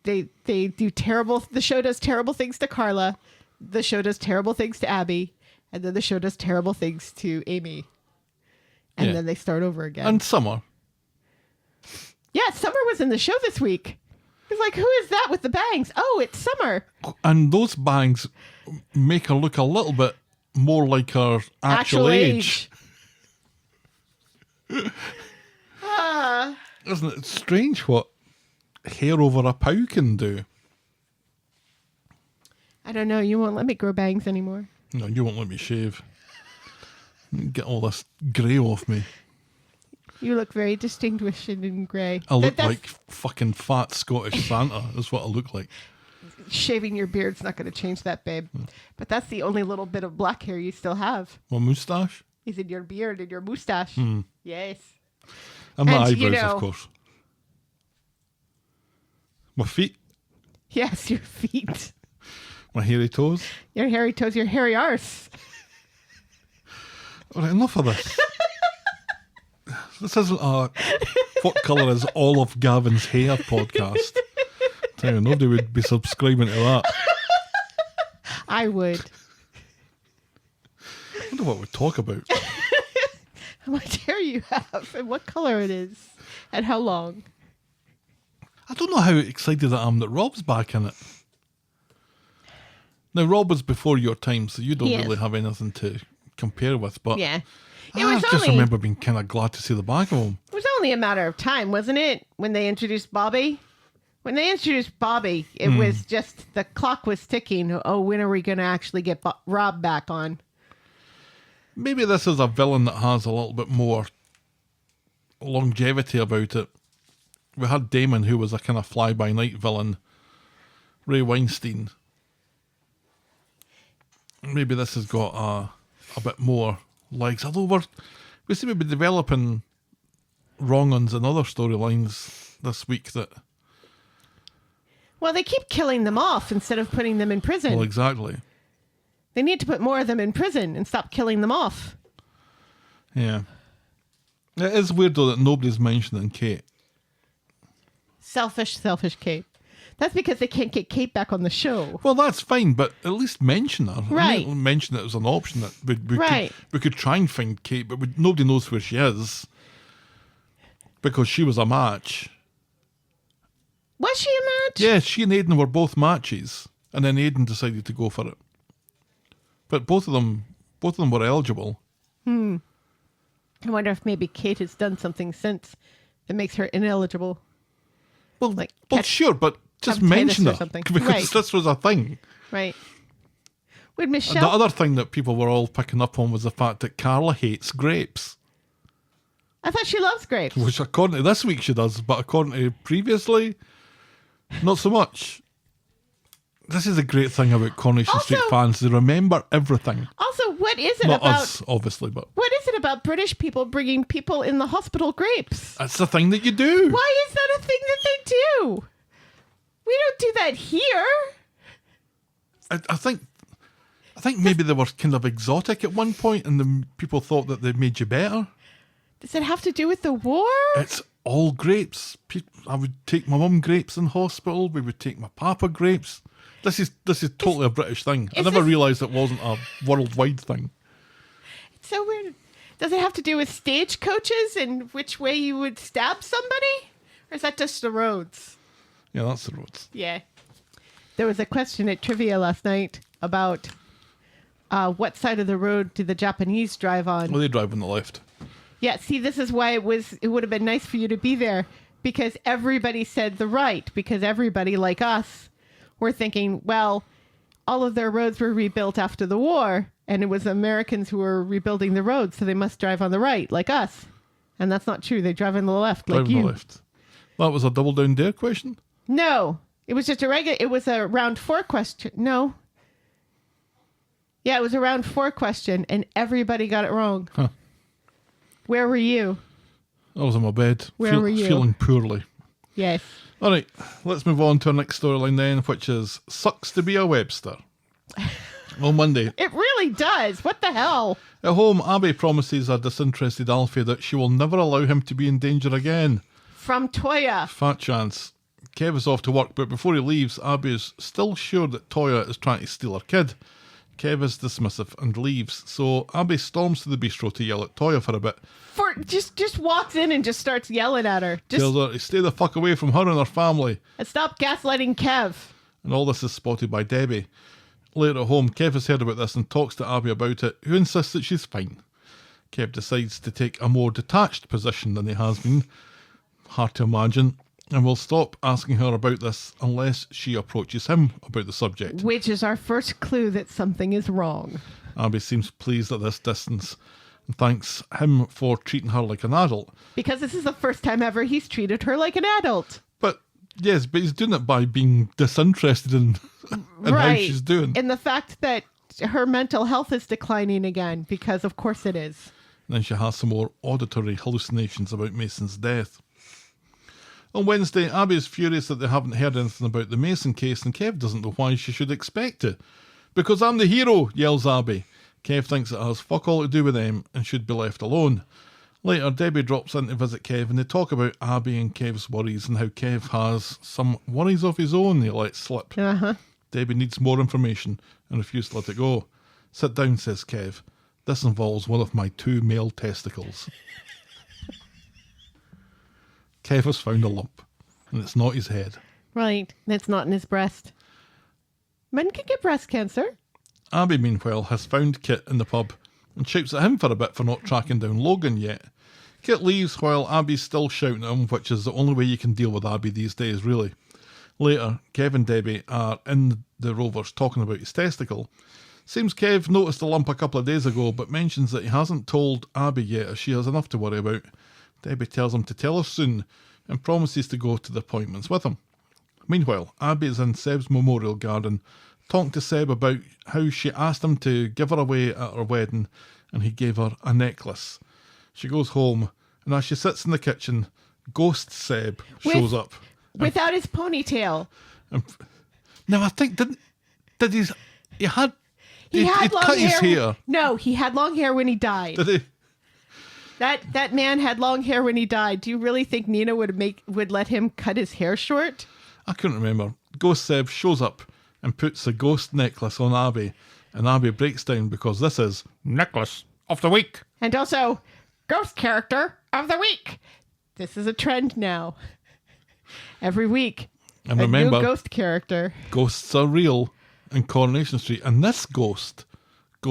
They do terrible. The show does terrible things to Carla. The show does terrible things to Abby, and then the show does terrible things to Amy, and then they start over again. And Summer. Yeah, Summer was in the show this week. He's like, who is that with the bangs? Oh, it's Summer. And those bangs make her look a little bit more like her actual age. Isn't it strange what hair over a pow can do? I don't know. You won't let me grow bangs anymore. No, you won't let me shave. Get all this grey off me. You look very distinguished in grey. I look like fucking fat Scottish Santa is what I look like. Shaving your beard's not going to change that, babe. But that's the only little bit of black hair you still have. My moustache? Is in your beard and your moustache. Yes. And my And, eyebrows, of course. My feet? Yes, your feet. My hairy toes? Your hairy toes, your hairy arse. All right, enough of this. This isn't a What Colour is All of Gavin's Hair podcast. Tell you, nobody would be subscribing to that. I would. I wonder what we'd talk about. How much hair you have and what colour it is and how long. I don't know how excited I am that Rob's back in it. Now, Rob was before your time, so you don't Yes. really have anything to compare with, but Yeah. I just remember being kind of glad to see the back of him. It was only a matter of time, wasn't it? When they introduced Bobby? When they introduced Bobby, it was just the clock was ticking. Oh, when are we going to actually get Rob back on? Maybe this is a villain that has a little bit more longevity about it. We had Damon, who was a kind of fly-by-night villain. Ray Weinstein. Maybe this has got a bit more legs. Although we seem to be developing wrong uns in other storylines this week that... Well, they keep killing them off instead of putting them in prison. Well, exactly. They need to put more of them in prison and stop killing them off. Yeah. It is weird, though, that nobody's mentioning Kate. Selfish Kate. That's because they can't get Kate back on the show. Well, that's fine, but at least mention her. Right. Mention it as an option that Right. we could try and find Kate, but nobody knows where she is because she was a match. Was she a match? Yeah, she and Aidan were both matches, and then Aidan decided to go for it. But both of them were eligible. I wonder if maybe Kate has done something since that makes her ineligible. Well, Like well, catch sure, but just hepatitis mention or her something. because Right. this was a thing. Right. Would And the Michelle... other thing that people were all picking up on was the fact that Carla hates grapes, I thought she loves grapes. which according to this week she does, but according to previously, not so much. This is a great thing about Coronation Street Also- fans. They remember everything. Also, what is it Not about... us, obviously, but What is it about British people bringing people in the hospital grapes? that's the thing that you do. Why is that a thing that they do? We don't do that here. I think maybe they were kind of exotic at one point, and the people thought that they made you better. Does it have to do with the war? It's all grapes. I would take my mum grapes in hospital. We would take my papa grapes. This is totally a British thing. I is never this- realised it wasn't a worldwide thing. It's so weird. Does it have to do with stagecoaches and which way you would stab somebody? Or is that just the roads? Yeah, that's the roads. Yeah. There was a question at trivia last night about what side of the road do the Japanese drive on? Well, they drive on the left. Yeah, see, this is why it would have been nice for you to be there, because everybody said the right, because everybody, like us, were thinking, well, all of their roads were rebuilt after the war, and it was Americans who were rebuilding the roads, so they must drive on the right, like us. And that's not true. They drive on the left, like Drive on you. the left. That was a double down dare question? No, it was just it was a round 4 question. No. Yeah, it was a round 4 question, and everybody got it wrong. Huh. Where were you? I was in my bed. Where were you? Feeling poorly. Yes. All right, let's move on to our next storyline then, which is Sucks to be a Webster. On Monday. It really does. What the hell? At home, Abby promises a disinterested Alfie that she will never allow him to be in danger again. From Toya. Fat chance. Kev is off to work, but before he leaves, Abby is still sure that Toya is trying to steal her kid. Kev is dismissive and leaves, so Abby storms to the bistro to yell at Toya for a bit. Just walks in and just starts yelling at her. Tells her to stay the fuck away from her and her family. And stop gaslighting Kev. And all this is spotted by Debbie. Later at home, Kev has heard about this and talks to Abby about it, who insists that she's fine. Kev decides to take a more detached position than he has been. Hard to imagine. And will stop asking her about this unless she approaches him about the subject. Which is our first clue that something is wrong. Abby seems pleased at this distance and thanks him for treating her like an adult. Because this is the first time ever he's treated her like an adult. But he's doing it by being disinterested in how she's doing. In the fact that her mental health is declining again, because of course it is. And then she has some more auditory hallucinations about Mason's death. On Wednesday, Abby is furious that they haven't heard anything about the Mason case, and Kev doesn't know why she should expect to. Because I'm the hero, yells Abby. Kev thinks it has fuck all to do with them and should be left alone. Later, Debbie drops in to visit Kev and they talk about Abby and Kev's worries and how Kev has some worries of his own he lets slip. Uh-huh. Debbie needs more information and refuses to let it go. Sit down, says Kev. This involves one of my 2 male testicles. Kev has found a lump, and it's not his head. Right. It's not in his breast. Men can get breast cancer. Abby, meanwhile, has found Kit in the pub and shouts at him for a bit for not tracking down Logan yet. Kit leaves while Abby's still shouting at him, which is the only way you can deal with Abby these days, really. Later, Kev and Debbie are in the Rovers talking about his testicle. Seems Kev noticed the lump a couple of days ago, but mentions that he hasn't told Abby yet as she has enough to worry about. Debbie tells him to tell her soon and promises to go to the appointments with him. Meanwhile, Abby is in Seb's memorial garden talking to Seb about how she asked him to give her away at her wedding and he gave her a necklace. She goes home and as she sits in the kitchen, Ghost Seb shows up. Without his ponytail. Now I think he had long cut his hair. No, he had long hair when he died. Did he? That man had long hair when he died. Do you really think Nina would let him cut his hair short? I couldn't remember. Ghost Seb shows up and puts a ghost necklace on Abby, and Abby breaks down because this is Necklace of the Week. And also, Ghost Character of the Week. This is a trend now. Every week, and remember, new ghost character. Ghosts are real in Coronation Street, and this Ghost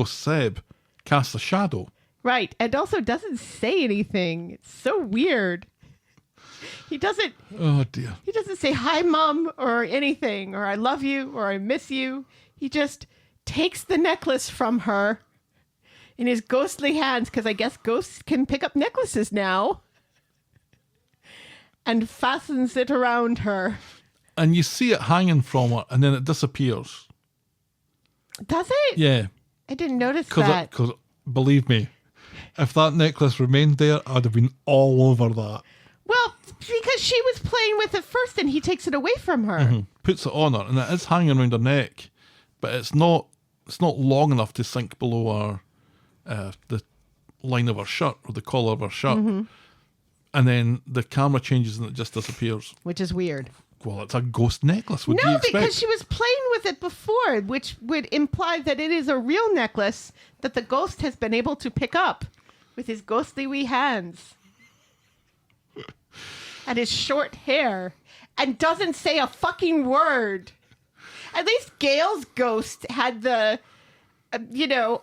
Seb, casts a shadow. Right, and also doesn't say anything. It's so weird. He doesn't. Oh dear. He doesn't say hi, Mom, or anything, or I love you, or I miss you. He just takes the necklace from her in his ghostly hands, because I guess ghosts can pick up necklaces now, and fastens it around her. And you see it hanging from her, and then it disappears. Does it? Yeah. I didn't notice that. Because believe me, if that necklace remained there, I'd have been all over that. Well, because she was playing with it first and he takes it away from her. Mm-hmm. Puts it on her and it is hanging around her neck, but it's not long enough to sink below her the line of her shirt or the collar of her shirt. Mm-hmm. And then the camera changes and it just disappears. Which is weird. Well, it's a ghost necklace. What do you No, expect? because she was playing with it before, which would imply that it is a real necklace that the ghost has been able to pick up with his ghostly wee hands. And his short hair. And doesn't say a fucking word. At least Gail's ghost had the,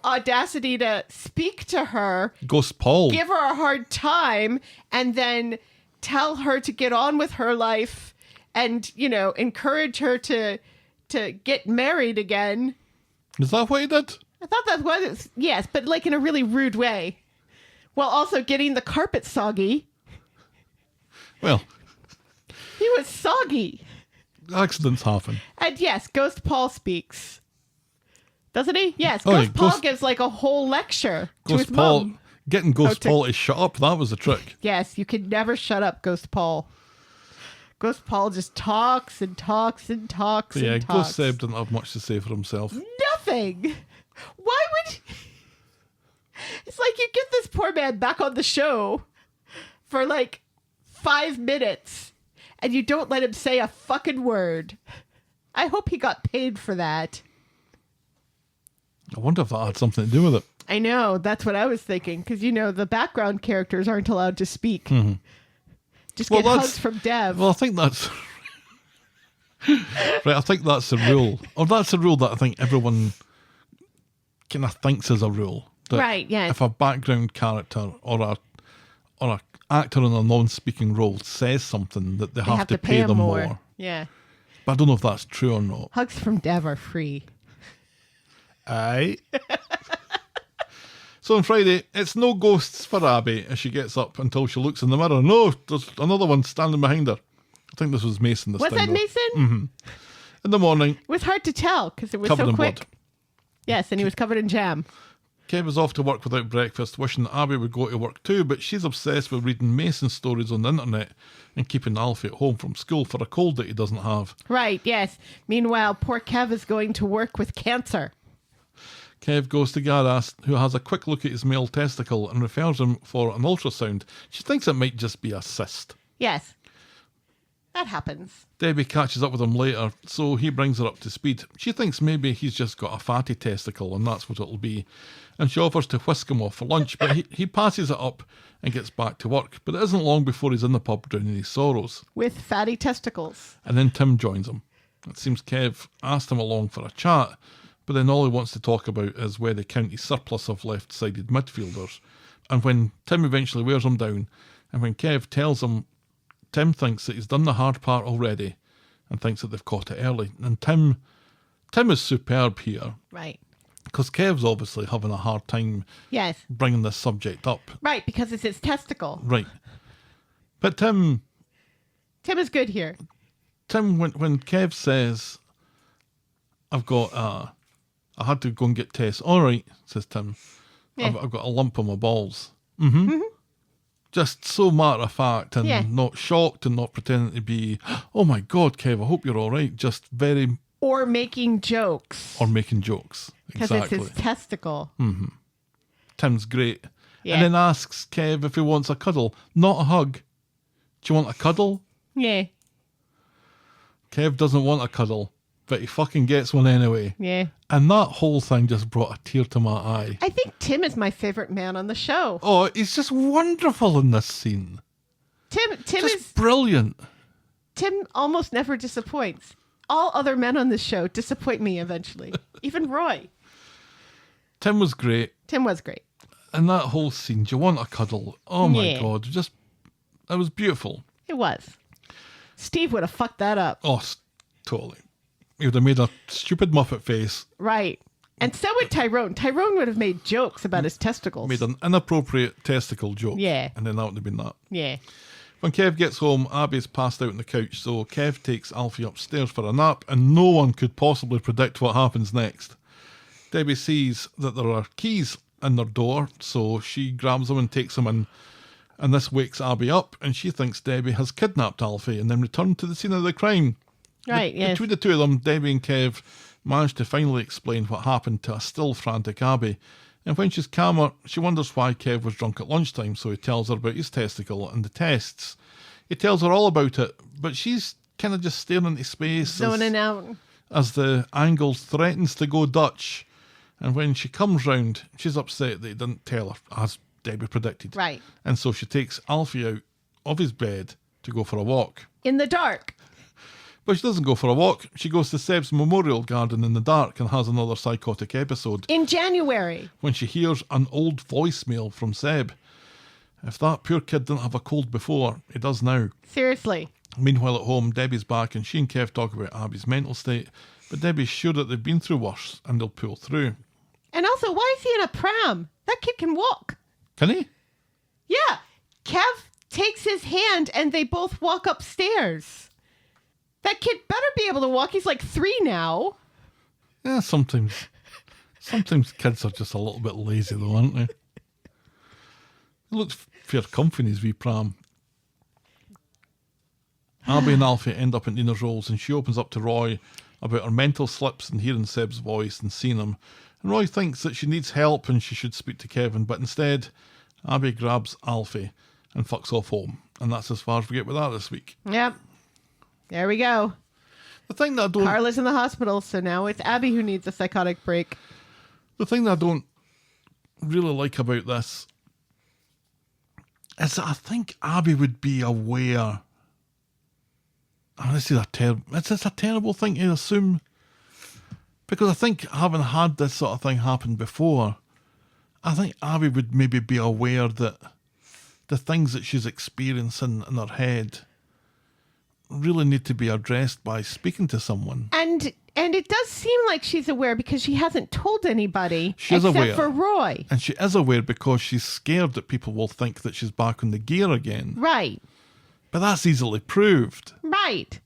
audacity to speak to her. Ghost Paul. Give her a hard time and then tell her to get on with her life and, encourage her to get married again. Is that what he did? I thought that was, yes, but like in a really rude way. While also getting the carpet soggy. Well, he was soggy. Accidents happen. And yes, Ghost Paul speaks. Doesn't he? Yes, Oh, Ghost yeah, Paul gives like a whole lecture to his Ghost Paul, mom. Getting Ghost Paul to shut up, that was the trick. Yes, you can never shut up Ghost Paul. Ghost Paul just talks and talks and talks But yeah, and talks. Ghost Seb didn't have much to say for himself. Nothing. Why would... It's like you get this poor man back on the show for like 5 minutes and you don't let him say a fucking word. I hope he got paid for that. I wonder if that had something to do with it. I know, that's what I was thinking. Because, the background characters aren't allowed to speak. Mm-hmm. Just get hugs from Dev. Well, I think that's... right, I think that's the rule. Or that's a rule that I think everyone kind of thinks is a rule. That right, yes. If a background character or a actor in a non-speaking role says something, that they have to pay them more. Yeah. But I don't know if that's true or not. Hugs from Dev are free. Aye. So on Friday, it's no ghosts for Abby as she gets up until she looks in the mirror. No, there's another one standing behind her. I think this was Mason this time. Was that though. Mason? Mm-hmm. In the morning. It was hard to tell because it was Covered so in quick. blood. Yes, and he was covered in jam. Kev is off to work without breakfast, wishing that Abby would go to work too, but she's obsessed with reading Mason stories on the internet and keeping Alfie at home from school for a cold that he doesn't have. Right, yes. Meanwhile, poor Kev is going to work with cancer. Kev goes to Gareth, who has a quick look at his male testicle and refers him for an ultrasound. She thinks it might just be a cyst. Yes. That happens. Debbie catches up with him later, so he brings her up to speed. She thinks maybe he's just got a fatty testicle and that's what it'll be. And she offers to whisk him off for lunch, but he passes it up and gets back to work. But it isn't long before he's in the pub drowning his sorrows. With fatty testicles. And then Tim joins him. It seems Kev asked him along for a chat, but then all he wants to talk about is where the county surplus of left-sided midfielders. And when Tim eventually wears him down, and when Kev tells him, Tim thinks that he's done the hard part already and thinks that they've caught it early. And Tim is superb here. Right. Because Kev's obviously having a hard time bringing this subject up. Right, because it's his testicle. Right. But Tim is good here. Tim, when Kev says, I had to go and get tests. All right, says Tim. Yeah. I've got a lump on my balls. Mm-hmm. Mm-hmm. Just so matter of fact and not shocked and not pretending to be, oh my God, Kev, I hope you're all right. Just very... Or making jokes. Because it's his testicle. Mm-hmm. Tim's great. Yeah. And then asks Kev if he wants a cuddle, not a hug. Do you want a cuddle? Yeah. Kev doesn't want a cuddle, but he fucking gets one anyway. Yeah. And that whole thing just brought a tear to my eye. I think Tim is my favorite man on the show. Oh, he's just wonderful in this scene. Tim just is brilliant. Tim almost never disappoints. All other men on this show disappoint me eventually. Even Roy. Tim was great. And that whole scene, do you want a cuddle? Oh my God. It was beautiful. It was. Steve would have fucked that up. Oh, totally. He would have made a stupid Muppet face. Right. And so would Tyrone. Tyrone would have made jokes about his testicles. Made an inappropriate testicle joke. Yeah. And then that would have been that. Yeah. When Kev gets home, Abby's passed out on the couch, so Kev takes Alfie upstairs for a nap, and no one could possibly predict what happens next. Debbie sees that there are keys in their door, so she grabs them and takes them in, and this wakes Abby up, and she thinks Debbie has kidnapped Alfie and then returned to the scene of the crime. Right, yes. Between the two of them, Debbie and Kev manage to finally explain what happened to a still frantic Abby. And when she's calmer, she wonders why Kev was drunk at lunchtime, so he tells her about his testicle and the tests. He tells her all about it, but she's kind of just staring into space. Zoning out. As the angle threatens to go Dutch. And when she comes round, she's upset that he didn't tell her, as Debbie predicted. Right. And so she takes Alfie out of his bed to go for a walk. In the dark. But she doesn't go for a walk. She goes to Seb's memorial garden in the dark and has another psychotic episode. In January. When she hears an old voicemail from Seb. If that poor kid didn't have a cold before, he does now. Seriously. Meanwhile at home, Debbie's back and she and Kev talk about Abby's mental state. But Debbie's sure that they've been through worse and they'll pull through. And also, why is he in a pram? That kid can walk. Can he? Yeah. Kev takes his hand and they both walk upstairs. That kid better be able to walk. He's like 3 now. Yeah, sometimes kids are just a little bit lazy though, aren't they? It looks fair comfy in his wee pram. Abby and Alfie end up in Nina's rolls, and she opens up to Roy about her mental slips and hearing Seb's voice and seeing him. And Roy thinks that she needs help and she should speak to Kevin, but instead, Abby grabs Alfie and fucks off home. And that's as far as we get with that this week. Yep. There we go. The thing that I don't... Carla's in the hospital, so now it's Abby who needs a psychotic break. The thing that I don't really like about this is that I think Abby would be aware. This is it's a terrible thing to assume, because I think having had this sort of thing happen before, I think Abby would maybe be aware that the things that she's experiencing in her head really need to be addressed by speaking to someone. And it does seem like she's aware because she hasn't told anybody She's except aware. for Roy. And she is aware because she's scared that people will think that she's back on the gear again. Right. But that's easily proved. Right.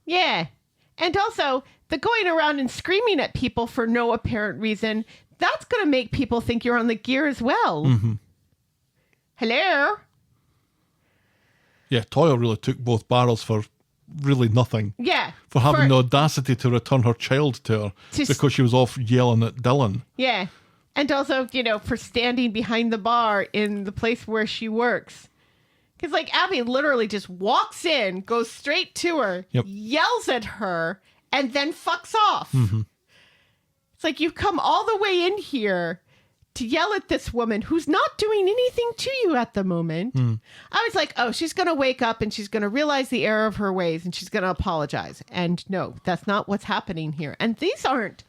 Yeah. And also, the going around and screaming at people for no apparent reason, that's going to make people think you're on the gear as well. Mm-hmm. Hello? Yeah, Toya really took both barrels for really nothing. Yeah. For having the audacity to return her child to her because she was off yelling at Dylan. Yeah. And also, for standing behind the bar in the place where she works. Because, Abby literally just walks in, goes straight to her, yells at her, and then fucks off. Mm-hmm. It's like you've come all the way in here to yell at this woman who's not doing anything to you at the moment. I was like, oh, she's going to wake up and she's going to realize the error of her ways and she's going to apologize. And no, that's not what's happening here. And this part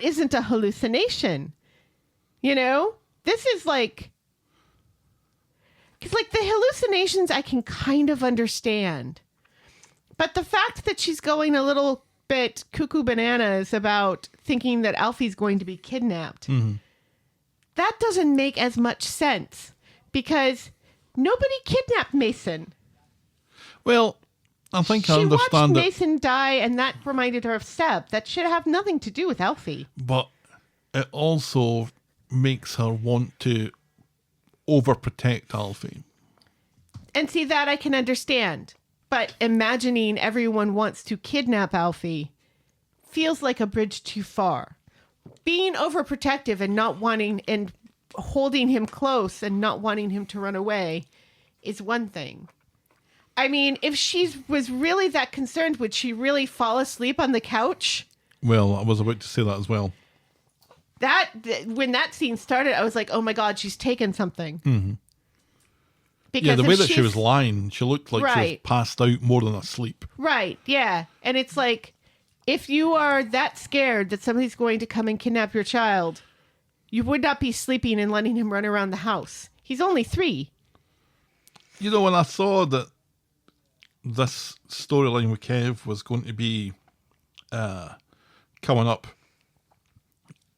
isn't a hallucination. This is because the hallucinations I can kind of understand. But the fact that she's going a little bit cuckoo bananas about thinking that Alfie's going to be kidnapped, that doesn't make as much sense because nobody kidnapped Mason. Well, I think I She understand watched that. Mason die and that reminded her of Seb. That should have nothing to do with Alfie. But it also makes her want to overprotect Alfie. And see, that I can understand. But imagining everyone wants to kidnap Alfie feels like a bridge too far. Being overprotective and not wanting and holding him close and not wanting him to run away is one thing. I mean, if she was really that concerned, would she really fall asleep on the couch? Well, I was about to say that as well. When that scene started, I was like, oh my God, she's taken something. Mm-hmm. Because Yeah, the if way that she she's- was lying, she looked like she was Right. passed out more than asleep. Right, yeah. And it's like, if you are that scared that somebody's going to come and kidnap your child, you would not be sleeping and letting him run around the house. He's only 3. You know, when I saw that this storyline with Kev was going to be coming up,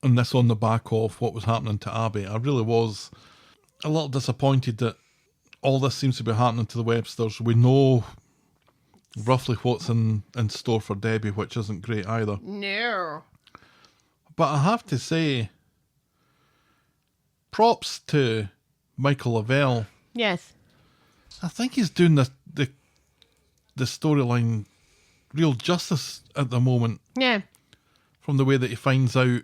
and this on the back of what was happening to Abby, I really was a little disappointed that all this seems to be happening to the Websters. We know roughly what's in store for Debbie, which isn't great either. No. But I have to say, props to Michael Lavelle. Yes. I think he's doing the storyline real justice at the moment, Yeah. from the way that he finds out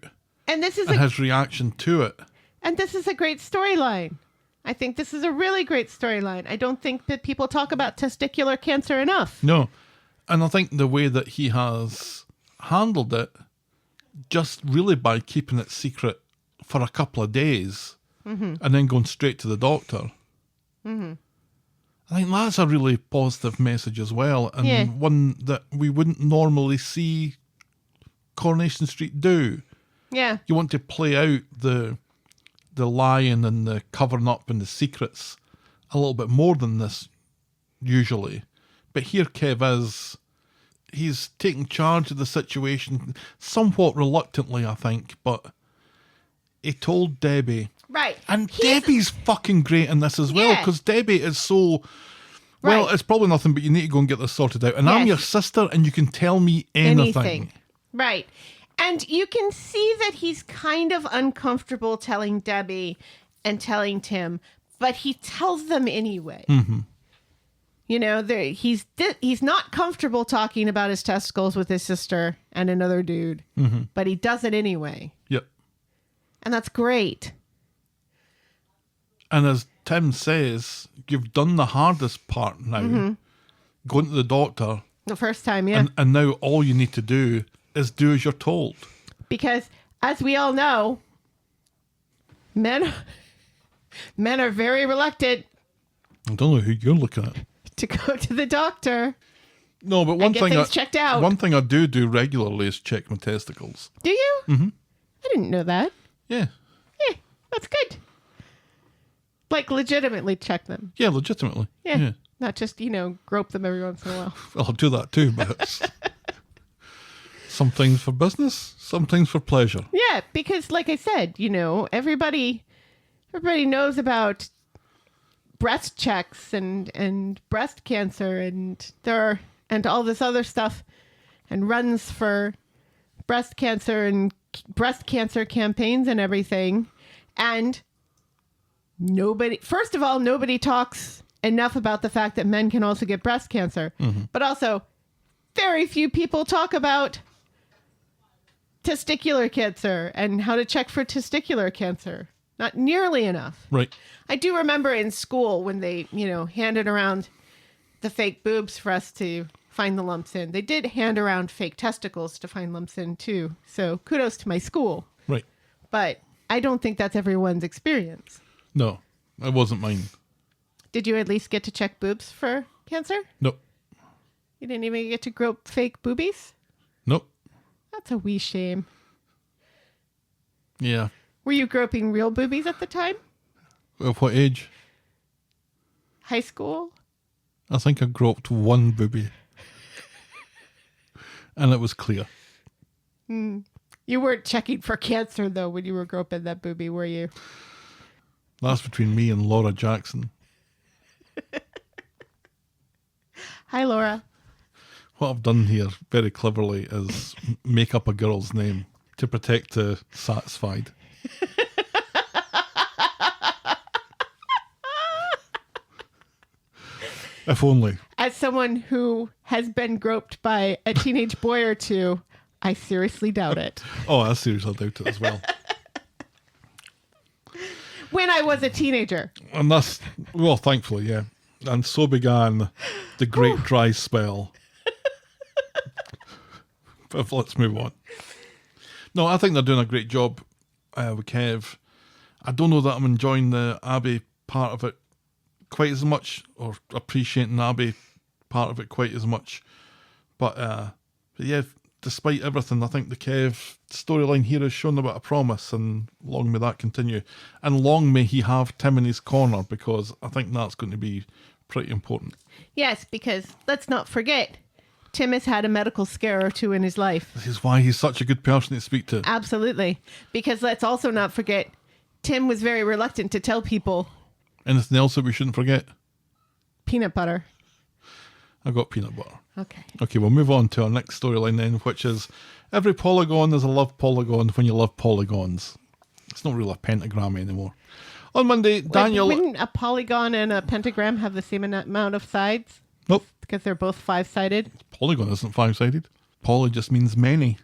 And this is and his reaction to it. and this is a great storyline. I think this is a really great storyline. I don't think that people talk about testicular cancer enough. No. And I think the way that he has handled it, just really by keeping it secret for a couple of days and then going straight to the doctor. I think that's a really positive message as well, and one that we wouldn't normally see Coronation Street do. Yeah. You want to play out the lying and the covering up and the secrets a little bit more than this usually. But here Kev he's taking charge of the situation somewhat reluctantly, I think, but he told Debbie. Right. And Debbie's fucking great in this as well, Yeah. because Debbie is so... Well, Right. it's probably nothing, but you need to go and get this sorted out. And I'm Yes. your sister, and you can tell me anything. Right. And you can see that he's kind of uncomfortable telling Debbie and telling Tim, but he tells them anyway. You know, he's not comfortable talking about his testicles with his sister and another dude, but he does it anyway. Yep. And that's great. And as Tim says, you've done the hardest part now, going to the doctor. The first time, yeah. And now all you need to do is do as you're told. Because, as we all know, men are very reluctant I don't know who you're looking at. to go to the doctor. No, but one get thing things checked out. One thing I do regularly is check my testicles. Do you? Mm-hmm. I didn't know that. Yeah. Yeah, that's good. Like, legitimately check them. Yeah, legitimately. Yeah. Not just, grope them every once in a while. Well, I'll do that too, but it's some things for business, some things for pleasure. Yeah, because like I said, everybody knows about breast checks and breast cancer and all this other stuff and runs for breast cancer and breast cancer campaigns and everything. And nobody talks enough about the fact that men can also get breast cancer, but also very few people talk about testicular cancer and how to check for testicular cancer. Not nearly enough. Right. I do remember in school when they, handed around the fake boobs for us to find the lumps in. They did hand around fake testicles to find lumps in too. So kudos to my school. Right. But I don't think that's everyone's experience. No, it wasn't mine. Did you at least get to check boobs for cancer? Nope. You didn't even get to grope fake boobies? Nope. That's a wee shame. Yeah. Were you groping real boobies at the time? Of what age? High school? I think I groped one booby. And it was clear. You weren't checking for cancer, though, when you were groping that boobie, were you? That's between me and Laura Jackson. Hi, Laura. What I've done here very cleverly is make up a girl's name to protect the satisfied. If only. As someone who has been groped by a teenage boy or two, I seriously doubt it. Oh, I seriously doubt it as well. When I was a teenager. And that's, well, thankfully, yeah. And so began the great dry spell. But let's move on. No, I think they're doing a great job with Kev. I don't know that I'm enjoying the Abby part of it quite as much, or appreciating the Abby part of it quite as much. But yeah, despite everything, I think the Kev storyline here has shown a bit of promise, and long may that continue. And long may he have Tim in his corner, because I think that's going to be pretty important. Yes, because let's not forget, Tim has had a medical scare or two in his life. This is why he's such a good person to speak to. Absolutely. Because let's also not forget, Tim was very reluctant to tell people. Anything else that we shouldn't forget? Peanut butter. I got peanut butter. Okay. Okay, we'll move on to our next storyline then, which is every polygon is a love polygon when you love polygons. It's not really a pentagram anymore. On Monday, Daniel... Wouldn't a polygon and a pentagram have the same amount of sides? Nope. Because they're both five-sided? Polygon isn't five-sided. Poly just means many.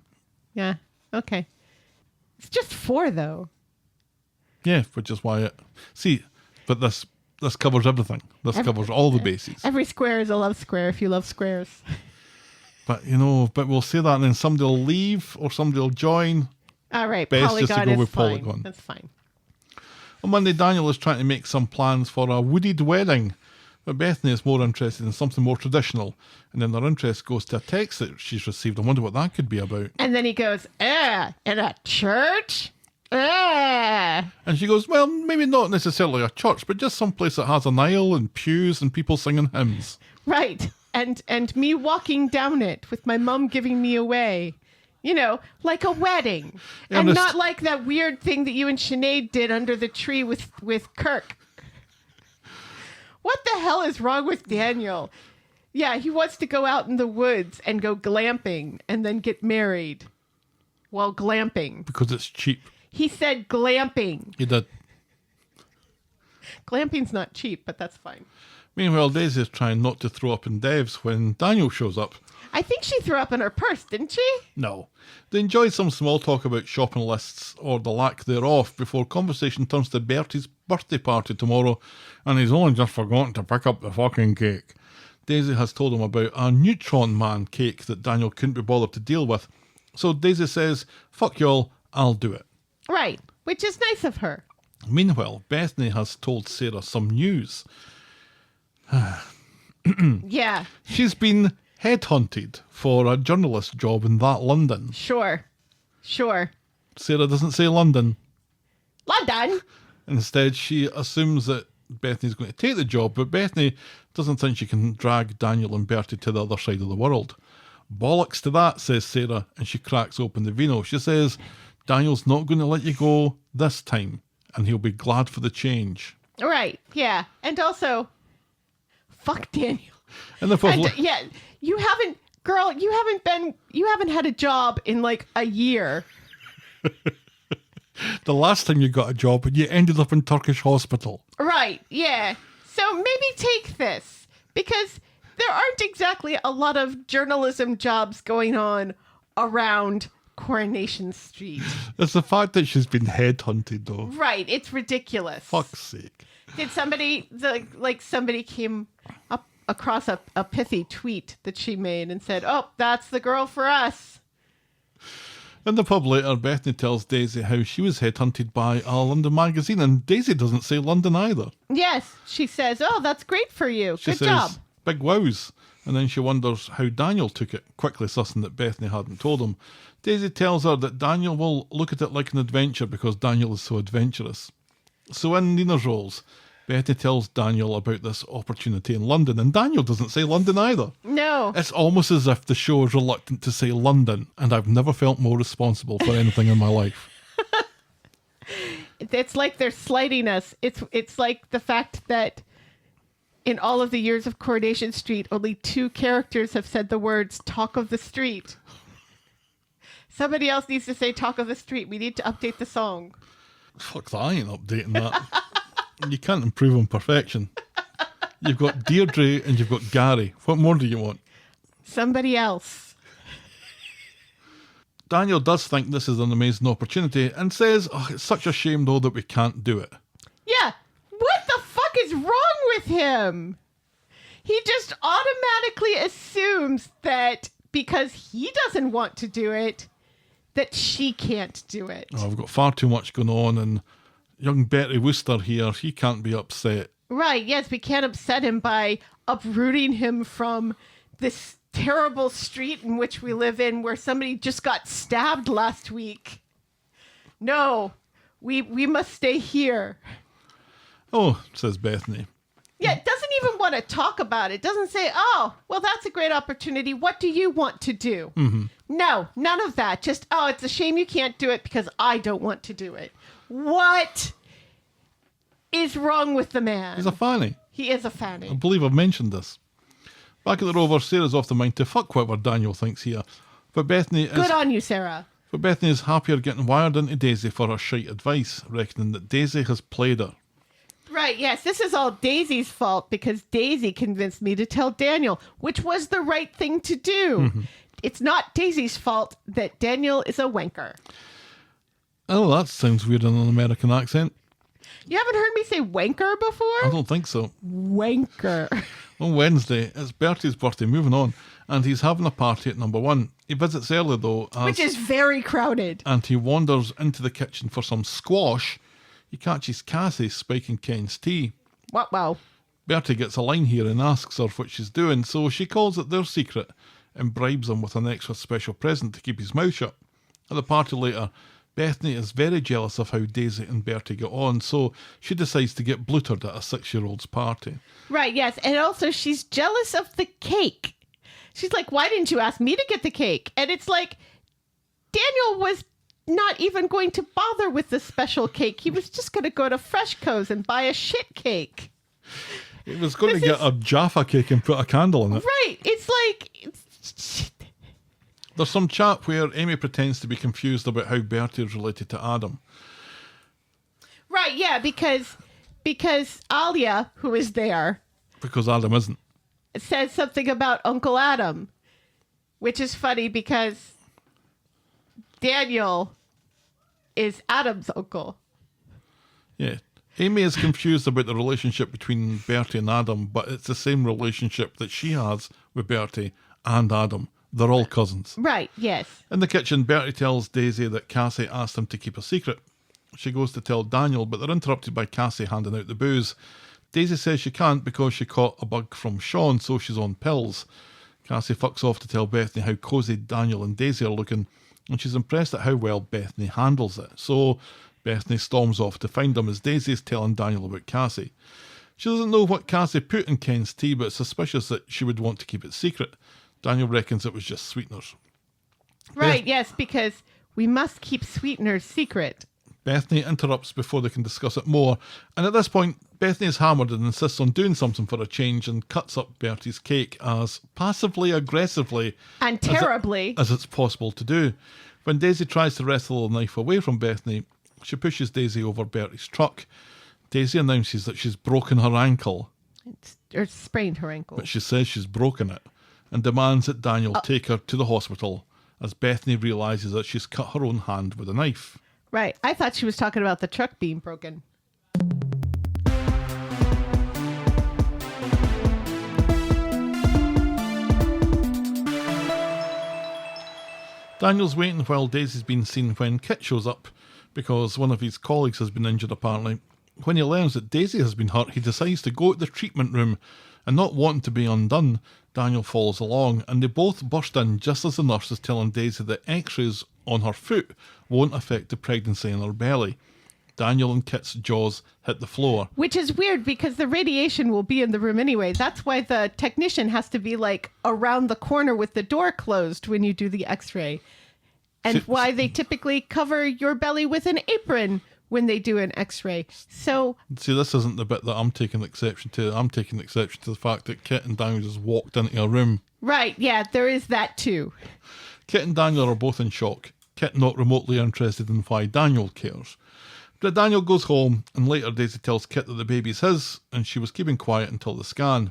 Yeah, okay. It's just four, though. Yeah, which is why it... See, but this covers everything. This covers all the bases. Every square is a love square if you love squares. But, we'll say that and then somebody will leave or somebody will join. All right, Best Polygon just to go is with fine. Polygon. That's fine. On Monday, Daniel is trying to make some plans for a wooded wedding, but Bethany is more interested in something more traditional, and then their interest goes to a text that she's received. I wonder what that could be about. And then he goes, in a church? And she goes, well, maybe not necessarily a church, but just some place that has an aisle and pews and people singing hymns. Right. And me walking down it with my mum giving me away. Like a wedding. And not like that weird thing that you and Sinead did under the tree with Kirk. What the hell is wrong with Daniel? Yeah, he wants to go out in the woods and go glamping and then get married while glamping. Because it's cheap. He said glamping. He did. Glamping's not cheap, but that's fine. Meanwhile, Daisy's trying not to throw up in Devs when Daniel shows up. I think she threw up in her purse, didn't she? No. They enjoy some small talk about shopping lists or the lack thereof before conversation turns to Bertie's birthday party tomorrow, and he's only just forgotten to pick up the fucking cake. Daisy has told him about a Neutron Man cake that Daniel couldn't be bothered to deal with. So Daisy says, fuck y'all, I'll do it. Right, which is nice of her. Meanwhile, Bethany has told Sarah some news. Yeah, She's been headhunted for a journalist job in that London. sure. Sarah doesn't say London. London? Instead, she assumes that Bethany's going to take the job, but Bethany doesn't think she can drag Daniel and Bertie to the other side of the world. Bollocks to that, says Sarah, and she cracks open the vino. She says, Daniel's not going to let you go this time, and he'll be glad for the change. Right, yeah. And also, fuck Daniel. And the And, yeah, you haven't had a job in like a year. the last time you got a job, you ended up in Turkish hospital. Right, yeah. So maybe take this, because there aren't exactly a lot of journalism jobs going on around Coronation Street. It's the fact that she's been headhunted, though. Right, it's ridiculous. Fuck's sake. Did somebody came up across a pithy tweet that she made and said, oh, that's the girl for us. In the pub later, Bethany tells Daisy how she was headhunted by a London magazine, and Daisy doesn't say London either. Yes, she says, oh, that's great for you. She Good says, job. big wows. And then she wonders how Daniel took it, quickly sussing that Bethany hadn't told him. Daisy tells her that Daniel will look at it like an adventure because Daniel is so adventurous. So in Nina's roles, Bethany tells Daniel about this opportunity in London, and Daniel doesn't say London either. No. It's almost as if the show is reluctant to say London, and I've never felt more responsible for anything in my life. It's like they're slighting us. It's like the fact that in all of the years of Coronation Street, only 2 characters have said the words talk of the street. Somebody else needs to say talk of the street. We need to update the song. Fuck that, I ain't updating that. You can't improve on perfection. You've got Deirdre and you've got Gary. What more do you want? Somebody else. Daniel does think this is an amazing opportunity and says, oh, it's such a shame though that we can't do it. Yeah. What the fuck is wrong with him? He just automatically assumes that because he doesn't want to do it, that she can't do it. Oh, I've got far too much going on, and young Bertie Wooster here, he can't be upset. Right, yes, we can't upset him by uprooting him from this terrible street in which we live in where somebody just got stabbed last week. No, we must stay here. Oh, says Bethany. Yeah, it doesn't even want to talk about it. Doesn't say, oh, well, that's a great opportunity. What do you want to do? Mm-hmm. No, none of that. Just, oh, it's a shame you can't do it because I don't want to do it. What is wrong with the man? He's a fanny. He is a I fanny. believe I've mentioned this. Back at the Rover, Sarah's off the mind to fuck whatever Daniel thinks here. But Bethany Good on you, Sarah. is happier getting wired into Daisy for her shite advice, reckoning that Daisy has played her. Right, yes, this is all Daisy's fault because Daisy convinced me to tell Daniel, which was the right thing to do. Mm-hmm. It's not Daisy's fault that Daniel is a wanker. Oh, that sounds weird in an American accent. You haven't heard me say wanker before? I don't think so. Wanker. On Wednesday, it's Bertie's birthday, moving on, and he's having a party at number 1. He visits early, though, Which is very crowded. and he wanders into the kitchen for some squash. He catches Cassie spiking Ken's tea. Wow. Bertie gets a line here and asks her what she's doing, so she calls it their secret and bribes him with an extra special present to keep his mouth shut. At the party later, Bethany is very jealous of how Daisy and Bertie get on, so she decides to get blootered at a 6-year-old's party. Right, yes. And also she's jealous of the cake. She's like, why didn't you ask me to get the cake? And it's like, Daniel was not even going to bother with the special cake. He was just going to go to Freshco's and buy a shit cake. He was going to get a Jaffa cake and put a candle in it. Right. It's like... There's some chat where Amy pretends to be confused about how Bertie is related to Adam. Right, yeah, because because Alia, who is there, Because Adam isn't. says something about Uncle Adam, which is funny because Daniel is Adam's uncle. Yeah. Amy is confused about the relationship between Bertie and Adam, but it's the same relationship that she has with Bertie and Adam. They're all cousins. Right, yes. In the kitchen, Bertie tells Daisy that Cassie asked him to keep a secret. She goes to tell Daniel, but they're interrupted by Cassie handing out the booze. Daisy says she can't because she caught a bug from Sean, so she's on pills. Cassie fucks off to tell Bethany how cosy Daniel and Daisy are looking, and she's impressed at how well Bethany handles it. So Bethany storms off to find them as Daisy's telling Daniel about Cassie. She doesn't know what Cassie put in Ken's tea, but it's suspicious that she would want to keep it secret. Daniel reckons it was just sweeteners. Right, yes, because we must keep sweeteners secret. Bethany interrupts before they can discuss it more, and at this point, Bethany is hammered and insists on doing something for a change and cuts up Bertie's cake as passively aggressively And terribly. as it's possible to do. When Daisy tries to wrestle the knife away from Bethany, she pushes Daisy over Bertie's truck. Daisy announces that she's broken her ankle, Or sprained her ankle. but she says she's broken it and demands that Daniel take her to the hospital as Bethany realises that she's cut her own hand with a knife. Right, I thought she was talking about the truck being broken. Daniel's waiting while Daisy's been seen when Kit shows up, because one of his colleagues has been injured apparently. When he learns that Daisy has been hurt, he decides to go to the treatment room, and not wanting to be undone, Daniel follows along, and they both burst in just as the nurse is telling Daisy that x-rays on her foot won't affect the pregnancy in her belly. Daniel and Kit's jaws hit the floor. Which is weird because the radiation will be in the room anyway. That's why the technician has to be like around the corner with the door closed when you do the x-ray. And why they typically cover your belly with an apron when they do an x-ray. So See, this isn't the bit that I'm taking exception to. I'm taking exception to the fact that Kit and Daniel just walked into a room. right, yeah, there is that too. Kit and Daniel are both in shock. Kit not remotely interested in why Daniel cares. But Daniel goes home, and later Daisy tells Kit that the baby's his, and she was keeping quiet until the scan.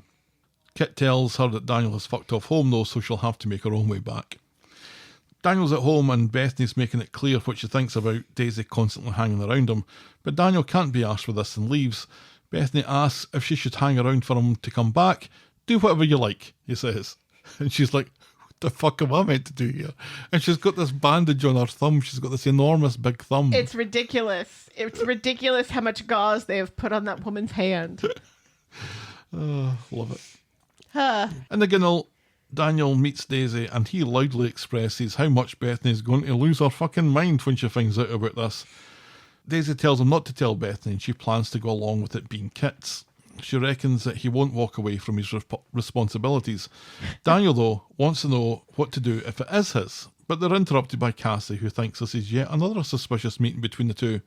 Kit tells her that Daniel has fucked off home though, so she'll have to make her own way back. Daniel's at home, and Bethany's making it clear what she thinks about Daisy constantly hanging around him, but Daniel can't be arsed with this and leaves. Bethany asks if she should hang around for him to come back. Do whatever you like, he says. And she's like, what the fuck am I meant to do here? And she's got this bandage on her thumb. She's got this enormous big thumb. It's ridiculous. It's ridiculous how much gauze they have put on that woman's hand. Love it. In the ginnel, Daniel meets Daisy and he loudly expresses how much Bethany's going to lose her fucking mind when she finds out about this. Daisy tells him not to tell Bethany and she plans to go along with it being Kit's. She reckons that he won't walk away from his responsibilities. Daniel, though, wants to know what to do if it is his, but they're interrupted by Cassie, who thinks this is yet another suspicious meeting between the two.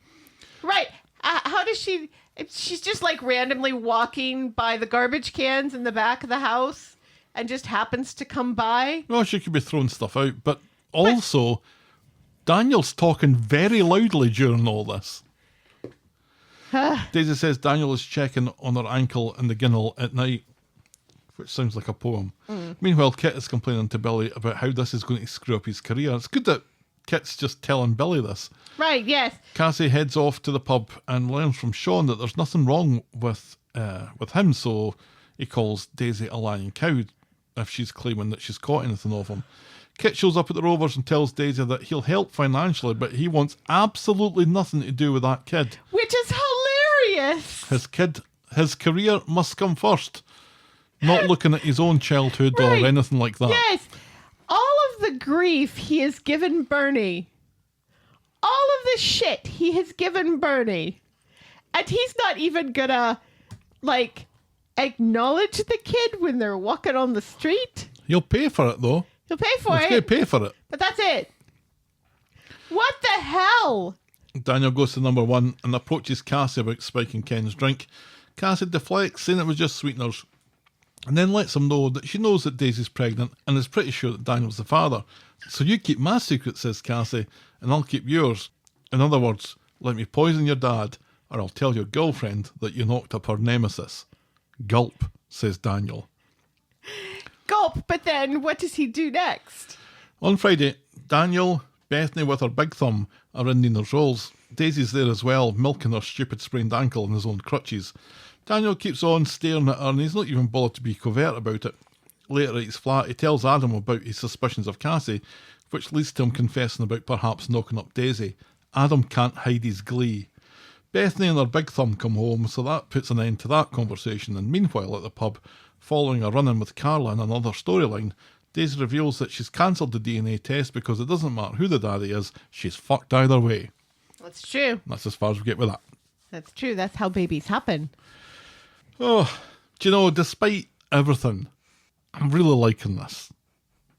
Right. How does she... She's just like randomly walking by the garbage cans in the back of the house and just happens to come by. Well, she could be throwing stuff out, but also, Daniel's talking very loudly during all this. Daisy says Daniel is checking on her ankle in the ginnel at night, which sounds like a poem. Meanwhile, Kit is complaining to Billy about how this is going to screw up his career. It's good that Kit's just telling Billy this. Right, yes. Cassie heads off to the pub and learns from Sean that there's nothing wrong with him, so he calls Daisy a lying cow if she's claiming that she's caught anything of him. Kit shows up at the Rovers and tells Daisy that he'll help financially, but he wants absolutely nothing to do with that kid. Which is hilarious. His career must come first. Not looking at his own childhood Right. or anything like that. Yes. All of the grief he has given Bernie. All of the shit he has given Bernie. And he's not even gonna, like, acknowledge the kid when they're walking on the street. He'll pay for it, though. He'll pay for He's going to it. pay for it. But that's it. What the hell? Daniel goes to number one and approaches Cassie about spiking Ken's drink. Cassie deflects, saying it was just sweeteners, and then lets him know that she knows that Daisy's pregnant and is pretty sure that Daniel's the father. So you keep my secret, says Cassie, and I'll keep yours. In other words, let me poison your dad or I'll tell your girlfriend that you knocked up her nemesis. Gulp, says Daniel. Gulp, but then what does he do next? On Friday, Daniel, Bethany with her big thumb are in Nina's rolls. Daisy's there as well, milking her stupid sprained ankle in his own crutches. Daniel keeps on staring at her and he's not even bothered to be covert about it. Later at his flat, he tells Adam about his suspicions of Cassie, which leads to him confessing about perhaps knocking up Daisy. Adam can't hide his glee. Bethany and her big thumb come home, so that puts an end to that conversation, and meanwhile at the pub, following a run-in with Carla in another storyline, Daisy reveals that she's cancelled the DNA test because it doesn't matter who the daddy is, she's fucked either way. That's true. That's as far as we get with that. That's true. That's how babies happen. Oh, do you know, despite everything, I'm really liking this.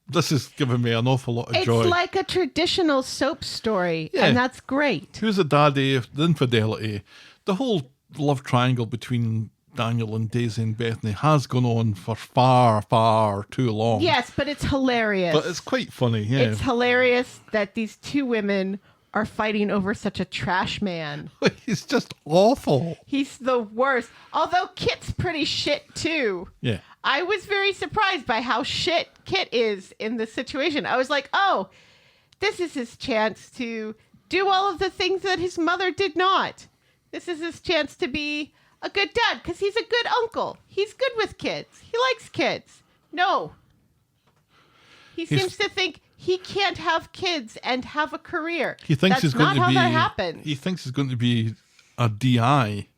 This is giving me an awful lot of joy. It's like a traditional soap story, Yeah. and that's great. Who's the daddy, the infidelity, the whole love triangle between Daniel and Daisy and Bethany has gone on for far, far too long. Yes, but it's hilarious. But it's quite funny, yeah. It's hilarious that these two women are fighting over such a trash man. He's just awful. He's the worst. Although Kit's pretty shit too. Yeah. I was very surprised by how shit Kit is in this situation. I was like, oh, this is his chance to do all of the things that his mother did not. This is his chance to be a good dad because he's a good uncle. He's good with kids. He likes kids. No. He seems to think he can't have kids and have a career. He thinks That's he's going not to how be. that happens. He thinks he's going to be a DI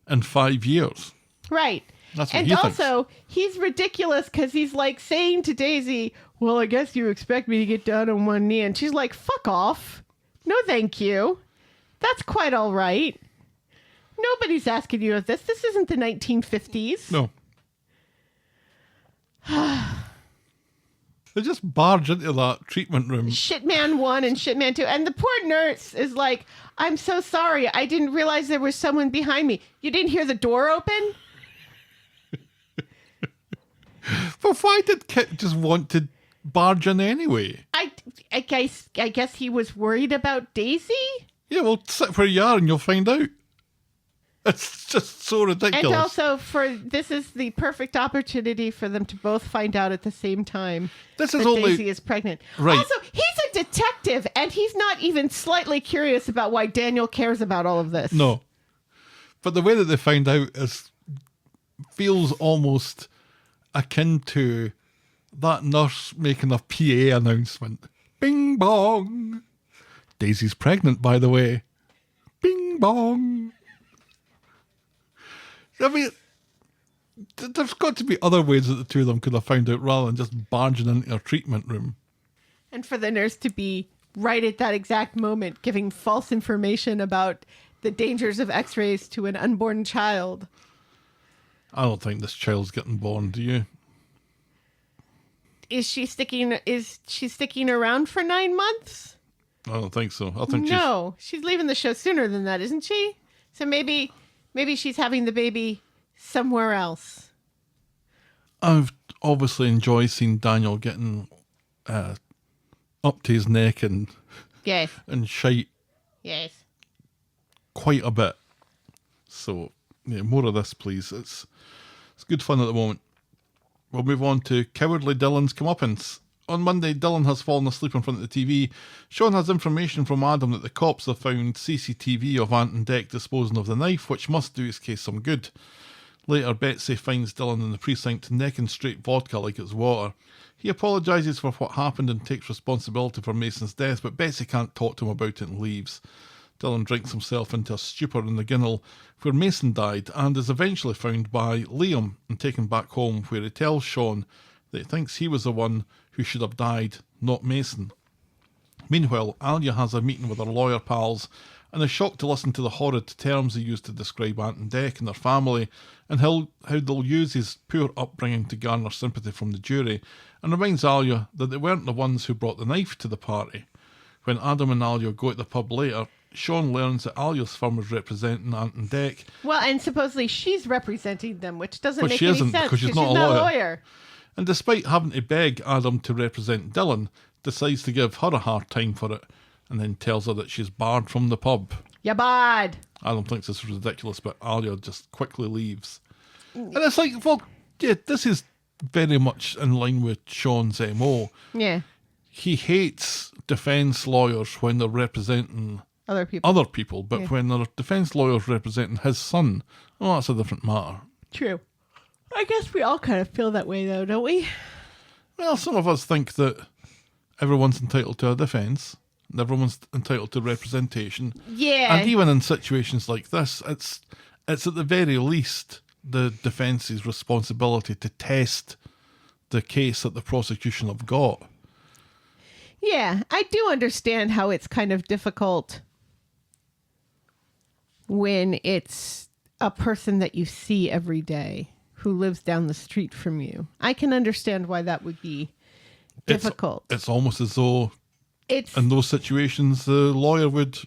in 5 years. Right. That's what and he thinks. also, he's ridiculous because he's like saying to Daisy, well, I guess you expect me to get down on one knee. And she's like, fuck off. No, thank you. That's quite all right. Nobody's asking you of this. This isn't the 1950s. No. They just barge into that treatment room. Shitman 1 and Shitman 2. And the poor nurse is like, I'm so sorry. I didn't realize there was someone behind me. You didn't hear the door open? But why did Kit just want to barge in anyway? I guess he was worried about Daisy? Yeah, well, sit where you are and you'll find out. It's just so ridiculous. And also, this is the perfect opportunity for them to both find out at the same time This is that only- Daisy is pregnant. Right. Also, he's a detective, and he's not even slightly curious about why Daniel cares about all of this. No. But the way that they find out feels almost akin to that nurse making a PA announcement. Bing bong. Daisy's pregnant, by the way. Bing bong. I mean, there's got to be other ways that the two of them could have found out rather than just barging into a treatment room. And for the nurse to be right at that exact moment giving false information about the dangers of x-rays to an unborn child. I don't think this child's getting born, do you? Is she sticking around for 9 months? I don't think so. I think No, she's leaving the show sooner than that, isn't she? So maybe she's having the baby somewhere else. I've obviously enjoyed seeing Daniel getting up to his neck and Yes. shite Yes. quite a bit. So, yeah, more of this, please. It's good fun at the moment. We'll move on to Cowardly Dylan's Comeuppance. On Monday, Dylan has fallen asleep in front of the TV. Sean has information from Adam that the cops have found CCTV of Ant and Dec disposing of the knife, which must do his case some good. Later, Betsy finds Dylan in the precinct necking straight vodka like it's water. He apologises for what happened and takes responsibility for Mason's death, but Betsy can't talk to him about it and leaves. Dylan drinks himself into a stupor in the ginnel where Mason died and is eventually found by Liam and taken back home, where he tells Sean that he thinks he was the one who should have died, not Mason. Meanwhile, Alia has a meeting with her lawyer pals and is shocked to listen to the horrid terms he used to describe Ant and Dec and their family, and how they'll use his poor upbringing to garner sympathy from the jury, and reminds Alia that they weren't the ones who brought the knife to the party. When Adam and Alia go to the pub later, Sean learns that Alia's firm is representing Ant and Dec. Well, and supposedly she's representing them, which doesn't But make she any isn't, sense because she's not a lawyer. And despite having to beg Adam to represent Dylan, decides to give her a hard time for it, and then tells her that she's barred from the pub. Yeah, bad. Adam thinks this is ridiculous, but Alia just quickly leaves. And it's like, well, yeah, this is very much in line with Sean's MO. Yeah. He hates defence lawyers when they're representing Other people. but when they're defence lawyers representing his son, well, that's a different matter. True. I guess we all kind of feel that way, though, don't we? Well, some of us think that everyone's entitled to a defence, and everyone's entitled to representation. Yeah. And even in situations like this, it's at the very least the defence's responsibility to test the case that the prosecution have got. Yeah, I do understand how it's kind of difficult when it's a person that you see every day who lives down the street from you. I can understand why that would be difficult. It's almost as though It's in those situations the lawyer would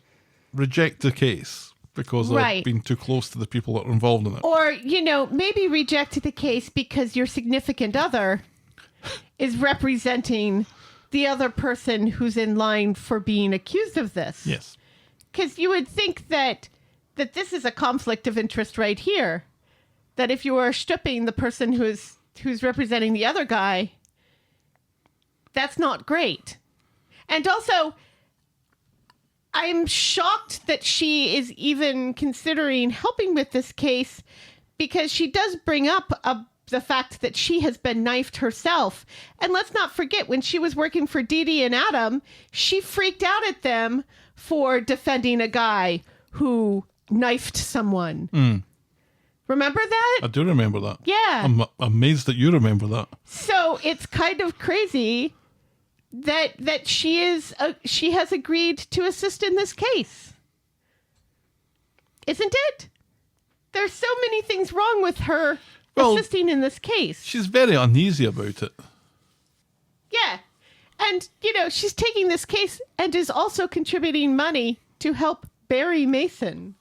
reject the case because they've Right. been too close to the people that are involved in it. Or, maybe reject the case because your significant other is representing the other person who's in line for being accused of this. Yes. Because you would think that this is a conflict of interest right here. That if you are stripping the person who's representing the other guy, that's not great. And also, I'm shocked that she is even considering helping with this case because she does bring up the fact that she has been knifed herself. And let's not forget, when she was working for Dee Dee and Adam, she freaked out at them for defending a guy who knifed someone. Remember that? I do remember that. Yeah. I'm amazed that you remember that. So it's kind of crazy that she has agreed to assist in this case. Isn't it? There's so many things wrong with her assisting in this case. She's very uneasy about it. Yeah. And, she's taking this case and is also contributing money to help bury Mason.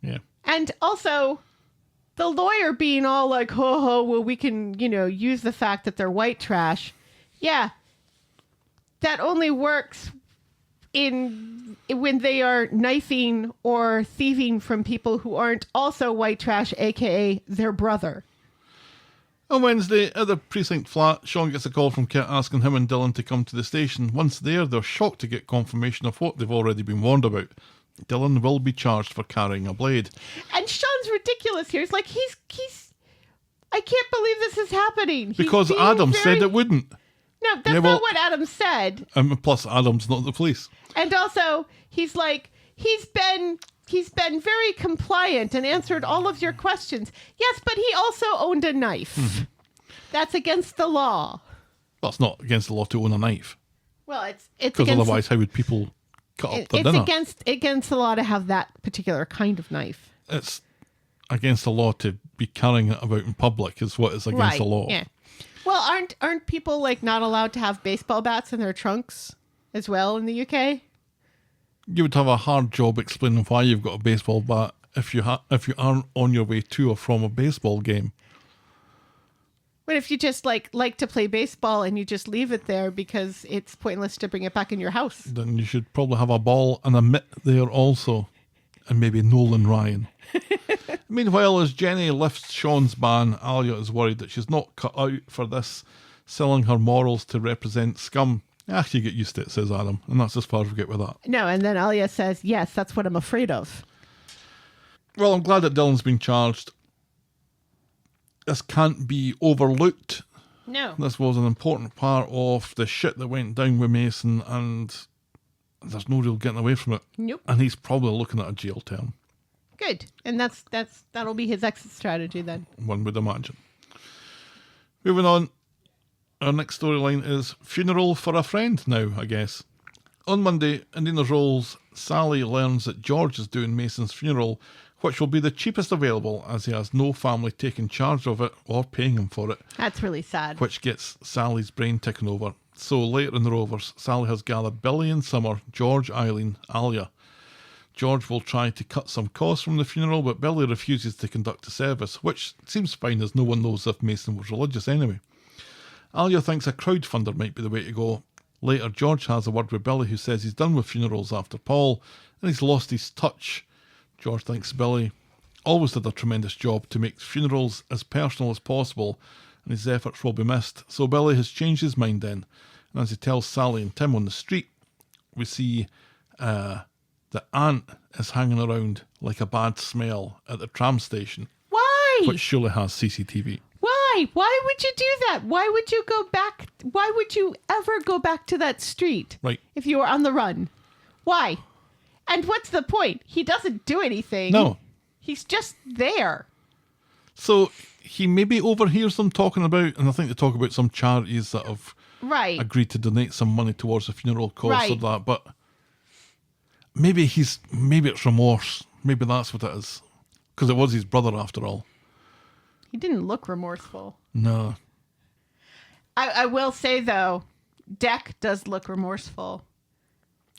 Yeah. And also, the lawyer being all like, well, we can, use the fact that they're white trash. Yeah. That only works when they are knifing or thieving from people who aren't also white trash, aka their brother. On Wednesday, at the precinct flat, Sean gets a call from Kit asking him and Dylan to come to the station. Once there, they're shocked to get confirmation of what they've already been warned about. Dylan will be charged for carrying a blade. And Sean's ridiculous here. He's like, I can't believe this is happening. He's Because being Adam said it wouldn't. No, that's not what Adam said. Plus, Adam's not the police. And also, he's like, he's been very compliant and answered all of your questions. Yes, but he also owned a knife. Mm-hmm. That's against the law. Well, it's not against the law to own a knife. Well, it's Because against, otherwise, how would people cut up their it's dinner? against the law to have that particular kind of knife. It's against the law to be carrying it about in public is what is against the law. Yeah. Well, aren't people like not allowed to have baseball bats in their trunks as well in the UK? You would have a hard job explaining why you've got a baseball bat if you aren't on your way to or from a baseball game. But if you just like to play baseball and you just leave it there because it's pointless to bring it back in your house. Then you should probably have a ball and a mitt there also. And maybe Nolan Ryan. Meanwhile, as Jenny lifts Sean's ban, Alia is worried that she's not cut out for this, selling her morals to represent scum. You get used to it, says Adam, and that's as far as we get with that. No, and then Alia says, yes, that's what I'm afraid of. Well, I'm glad that Dylan's been charged. This can't be overlooked. No. This was an important part of the shit that went down with Mason, and there's no real getting away from it. Nope. And he's probably looking at a jail term. Good. And that'll be his exit strategy then. One would imagine. Moving on. Our next storyline is funeral for a friend now, I guess. On Monday, in Nina's roles, Sally learns that George is doing Mason's funeral, which will be the cheapest available as he has no family taking charge of it or paying him for it. That's really sad. Which gets Sally's brain ticking over. So later in the Rovers, Sally has gathered Billy and Summer, George, Eileen, Alia. George will try to cut some costs from the funeral, but Billy refuses to conduct a service, which seems fine as no one knows if Mason was religious anyway. Alia thinks a crowdfunder might be the way to go. Later, George has a word with Billy, who says he's done with funerals after Paul and he's lost his touch. George thinks Billy always did a tremendous job to make funerals as personal as possible, and his efforts will be missed. So Billy has changed his mind then, and as he tells Sally and Tim on the street, we see the aunt is hanging around like a bad smell at the tram station, Why? which surely has CCTV. Why? Why would you do that? Why would you go back? Why would you ever go back to that street? Right. If you were on the run. Why? And what's the point? He doesn't do anything. No. He's just there. So he maybe overhears them talking about, and I think they talk about some charities that have Right. agreed to donate some money towards the funeral costs of Right. that, but maybe it's remorse. Maybe that's what it is. Because it was his brother after all. He didn't look remorseful. No. I will say, though, Deck does look remorseful.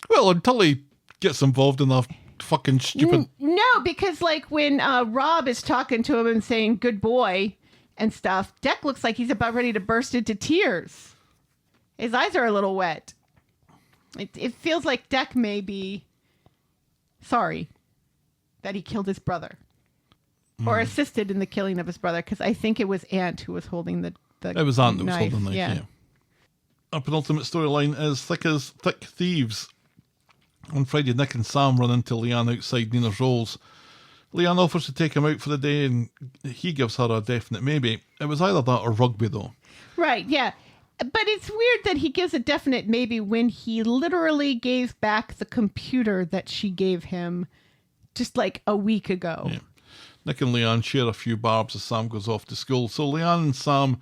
Well, until he gets involved in that fucking stupid... No, because like when Rob is talking to him and saying good boy and stuff, Deck looks like he's about ready to burst into tears. His eyes are a little wet. It feels like Deck may be sorry that he killed his brother. Or assisted in the killing of his brother, because I think it was Aunt who was holding the It was Aunt that was knife. holding the knife, Yeah. yeah. Our penultimate storyline is Thick Thieves. On Friday, Nick and Sam run into Leanne outside Nina's Rolls. Leanne offers to take him out for the day, and he gives her a definite maybe. It was either that or rugby, though. Right, yeah. But it's weird that he gives a definite maybe when he literally gave back the computer that she gave him just like a week ago. Yeah. Nick and Leanne share a few barbs as Sam goes off to school. So Leanne and Sam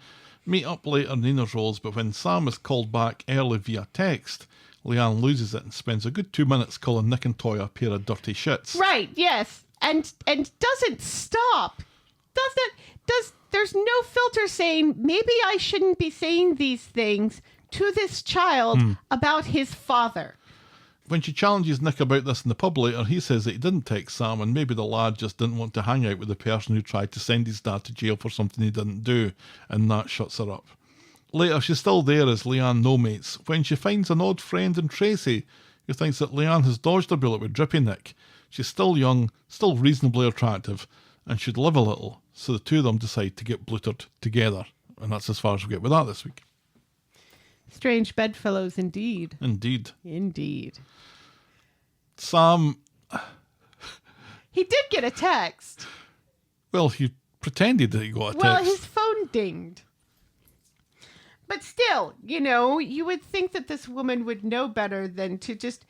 meet up later in Nina's Rolls, but when Sam is called back early via text, Leanne loses it and spends a good 2 minutes calling Nick and Toy a pair of dirty shits. Right, yes. And doesn't stop. There's no filter saying maybe I shouldn't be saying these things to this child about his father. When she challenges Nick about this in the pub later, he says that he didn't text Sam and maybe the lad just didn't want to hang out with the person who tried to send his dad to jail for something he didn't do, and that shuts her up. Later, she's still there as Leanne no-mates when she finds an odd friend in Tracy, who thinks that Leanne has dodged a bullet with Drippy Nick. She's still young, still reasonably attractive, and should live a little, so the two of them decide to get blootered together. And that's as far as we get with that this week. Strange bedfellows indeed. Indeed. Indeed. Sam, He did get a text. well, he pretended that he got a Well, text. his phone dinged. But still, you would think that this woman would know better than to just...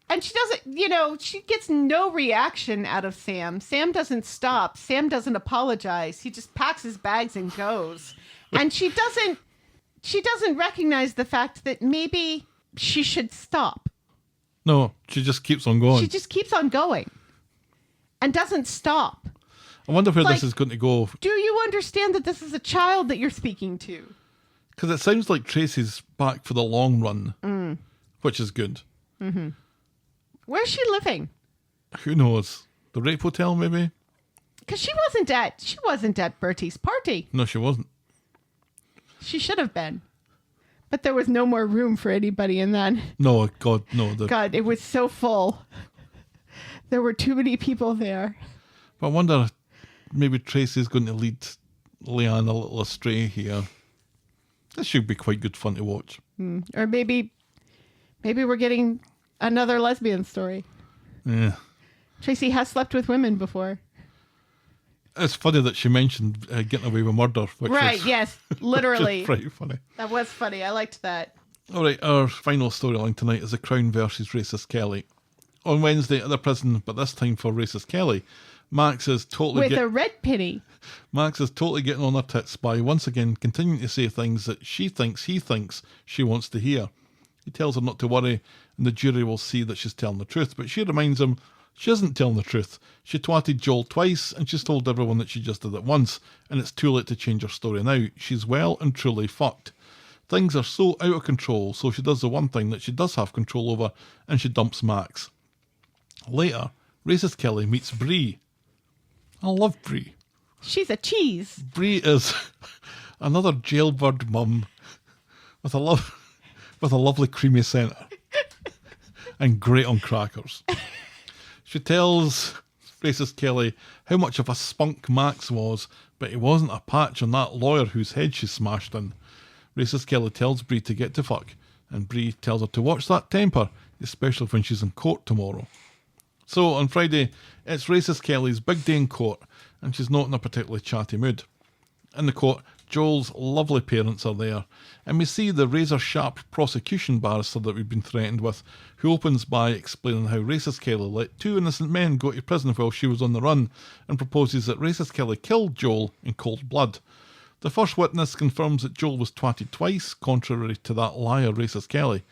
And she doesn't, she gets no reaction out of Sam. Sam doesn't stop. Sam doesn't apologize. He just packs his bags and goes. And she doesn't recognize the fact that maybe she should stop. No, she just keeps on going. She just keeps on going and doesn't stop. I wonder where Like- this is going to go. Do you understand that this is a child that you're speaking to? Because it sounds like Tracy's back for the long run, which is good. Where's she living? Who knows? The rape hotel, maybe? Because she wasn't at Bertie's party. No, she wasn't. She should have been. But there was no more room for anybody in that. No, God, no. God, it was so full. There were too many people there. But I wonder, maybe Tracy's going to lead Leanne a little astray here. This should be quite good fun to watch. Or maybe we're getting another lesbian story. Yeah. Tracy has slept with women before. It's funny that she mentioned getting away with murder. Which Right, is, yes, which literally. is pretty funny. That was funny. I liked that. All right, our final storyline tonight is The Crown versus Racist Kelly. On Wednesday at the prison, but this time for Racist Kelly, Max is totally With a red penny. Max is totally getting on her tits by once again continuing to say things that he thinks she wants to hear. He tells her not to worry, and the jury will see that she's telling the truth, but she reminds him she isn't telling the truth. She twatted Joel twice, and she's told everyone that she just did it once, and it's too late to change her story now. She's well and truly fucked. Things are so out of control, so she does the one thing that she does have control over, and she dumps Max. Later, Racist Kelly meets Bree. I love Bree. She's a cheese. Bree is another jailbird mum with a love with a lovely creamy centre and great on crackers. She tells racist Kelly how much of a spunk Max was, but he wasn't a patch on that lawyer whose head she smashed in. Racist Kelly tells Bree to get to fuck, and Bree tells her to watch that temper, especially when she's in court tomorrow. So on Friday, it's racist Kelly's big day in court, and she's not in a particularly chatty mood. In the court, Joel's lovely parents are there, and we see the razor-sharp prosecution barrister that we've been threatened with, who opens by explaining how racist Kelly let 2 innocent men go to prison while she was on the run, and proposes that racist Kelly killed Joel in cold blood. The first witness confirms that Joel was twatted twice, contrary to that liar racist Kelly.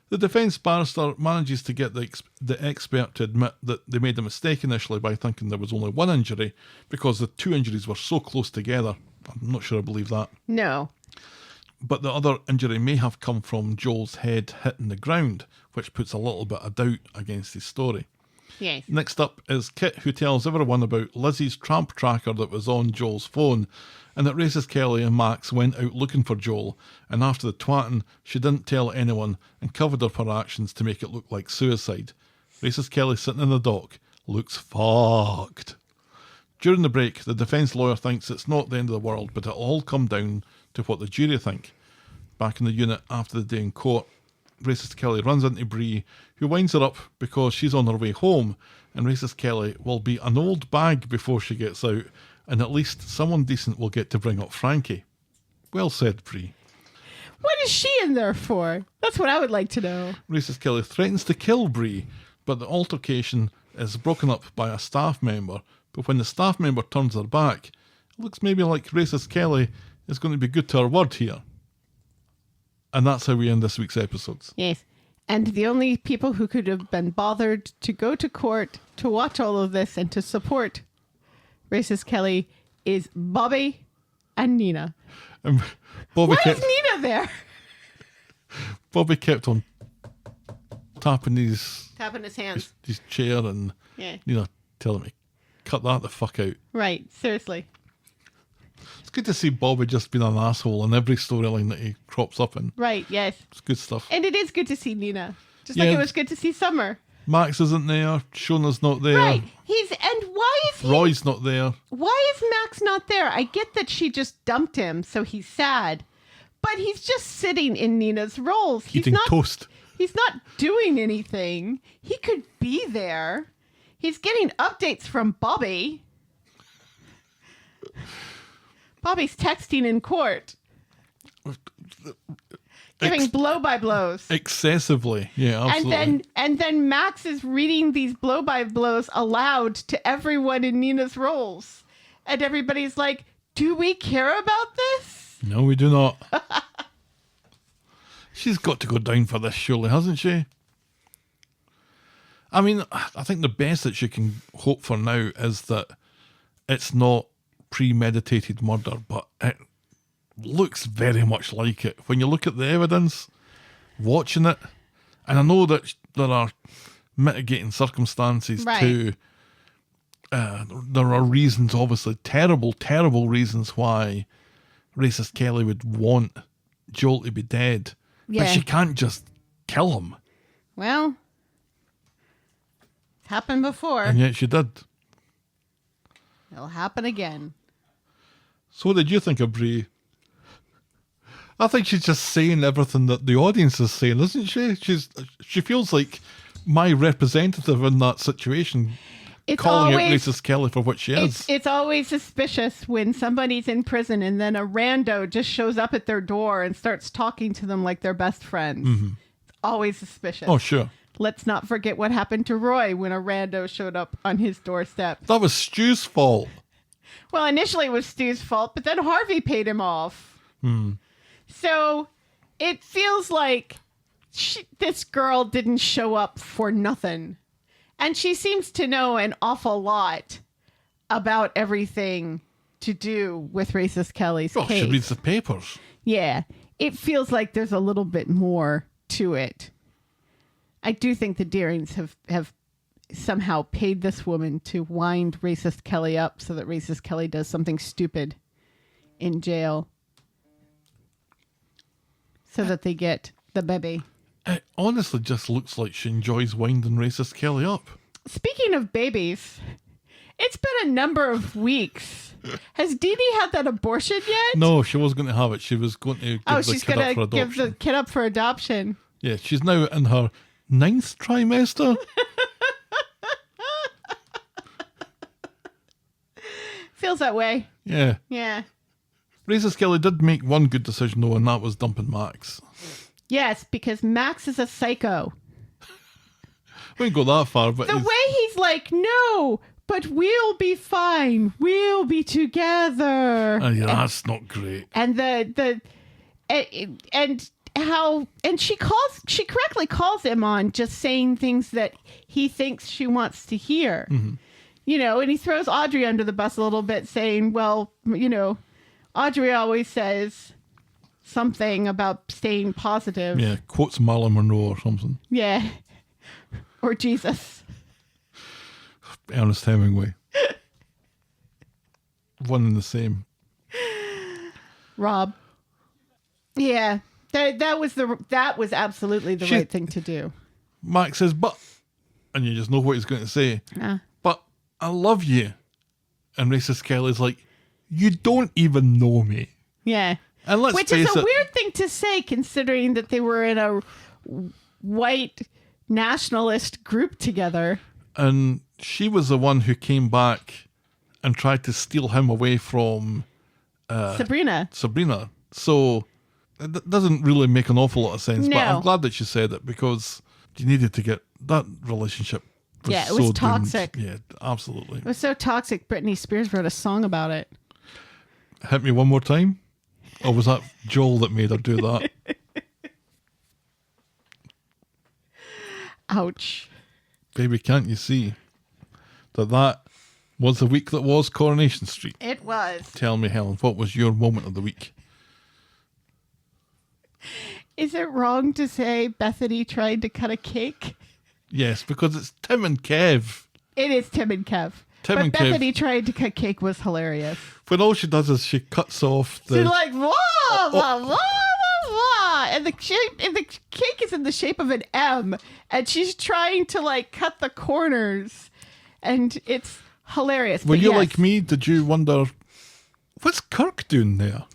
The defence barrister manages to get the expert to admit that they made a mistake initially by thinking there was only one injury, because the 2 injuries were so close together. I'm not sure I believe that. No. But the other injury may have come from Joel's head hitting the ground, which puts a little bit of doubt against his story. Yes. Next up is Kit, who tells everyone about Lizzie's tramp tracker that was on Joel's phone, and that racist Kelly and Max went out looking for Joel, and after the twatting, she didn't tell anyone and covered up her actions to make it look like suicide. Racist Kelly sitting in the dock looks fucked. During the break, the defence lawyer thinks it's not the end of the world, but it'll all come down to what the jury think. Back in the unit after the day in court, racist Kelly runs into Bree, who winds her up because she's on her way home, and racist Kelly will be an old bag before she gets out, and at least someone decent will get to bring up Frankie. Well said, Bree. What is she in there for? That's what I would like to know. Racist Kelly threatens to kill Bree, but the altercation is broken up by a staff member, but when the staff member turns her back, it looks maybe like racist Kelly is going to be good to her word here. And that's how we end this week's episodes. Yes. And the only people who could have been bothered to go to court to watch all of this and to support racist Kelly is Bobby and Nina. Bobby Why is Nina there? Bobby kept on tapping his hands. his chair, and Yeah. Nina telling me, cut that the fuck out. Right. Seriously. It's good to see Bobby just being an asshole in every storyline that he crops up in. Right. Yes. It's good stuff. And it is good to see Nina. Just Yeah. like it was good to see Summer. Max isn't there. Shona's not there. Right. Why is he? Roy's not there. Why is Max not there? I get that she just dumped him, so he's sad. But he's just sitting in Nina's roles. He's Eating not toast. He's not doing anything. He could be there. He's getting updates from Bobby. Bobby's texting in court. Giving blow-by-blows. Excessively. Yeah, absolutely. And then Max is reading these blow-by-blows aloud to everyone in Nina's roles. And everybody's like, do we care about this? No, we do not. She's got to go down for this, surely, hasn't she? I mean, I think the best that she can hope for now is that it's not premeditated murder, but it looks very much like it. When you look at the evidence, watching it, and I know that there are mitigating circumstances Right. too. There are reasons, obviously, terrible, terrible reasons why racist Kelly would want Joel to be dead. But Yeah. she can't just kill him. Well, it's happened before. And yet she did. It'll happen again. So what did you think of Bree? I think she's just saying everything that the audience is saying, isn't she? She feels like my representative in that situation, It's calling out always racist Kelly for what she is. It's always suspicious when somebody's in prison and then a rando just shows up at their door and starts talking to them like they're best friends. It's always suspicious. Oh, sure. Let's not forget what happened to Roy when a rando showed up on his doorstep. That was Stu's fault. Well, initially it was Stu's fault, but then Harvey paid him off. So it feels like this girl didn't show up for nothing. And she seems to know an awful lot about everything to do with racist Kelly's Oh, case. she reads the papers. Yeah, it feels like there's a little bit more to it. I do think the Deerings have somehow paid this woman to wind racist Kelly up so that racist Kelly does something stupid in jail. So that they get the baby. It honestly just looks like she enjoys winding racist Kelly up. Speaking of babies, it's been a number of weeks. Has Dee Dee had that abortion yet? No, she was going to have it. She was going to give the she's kid going up for to give adoption. the kid up for adoption. Yeah, she's now in her 9th trimester. Feels that way. Yeah. Yeah. Racist Kelly did make one good decision, though, and that was dumping Max. Yes, because Max is a psycho. I wouldn't go that far, but The way he's like, no, but we'll be fine. We'll be together. yeah, that's not great. And she correctly calls him on just saying things that he thinks she wants to hear. Mm-hmm. You know, and he throws Audrey under the bus a little bit, saying, well, you know, Audrey always says something about staying positive. Yeah, quotes Marilyn Monroe or something. Yeah. Or Jesus. Ernest Hemingway. One and the same. Rob. Yeah. That was absolutely the right thing to do. Max says, but, and you just know what he's going to say. But I love you. And Racist Kelly's like, you don't even know me. Yeah. And let's Which face is a it, weird thing to say, considering that they were in a white nationalist group together. and she was the one who came back and tried to steal him away from Sabrina. So it doesn't really make an awful lot of sense. But No. I'm glad that she said it, because you needed to get that relationship. Yeah, it was so doomed. toxic. Yeah, absolutely. It was so toxic, Britney Spears wrote a song about it. Hit me one more time? Or was that Joel that made her do that? Ouch. Baby, can't you see that was the week that was Coronation Street? It was. Tell me, Helen, what was your moment of the week? Is it wrong to say Bethany tried to cut a cake? Yes, because it's Tim and Kev. It is Tim and Kev. Tim but and Kev. Bethany tried to cut cake was hilarious. When all she does is she cuts off the... She's like, wah, wah, wah, wah, wah. And the cake is in the shape of an M. And she's trying to, like, cut the corners. And it's hilarious. Were But you yes. like me? Did you wonder, what's Kirk doing there?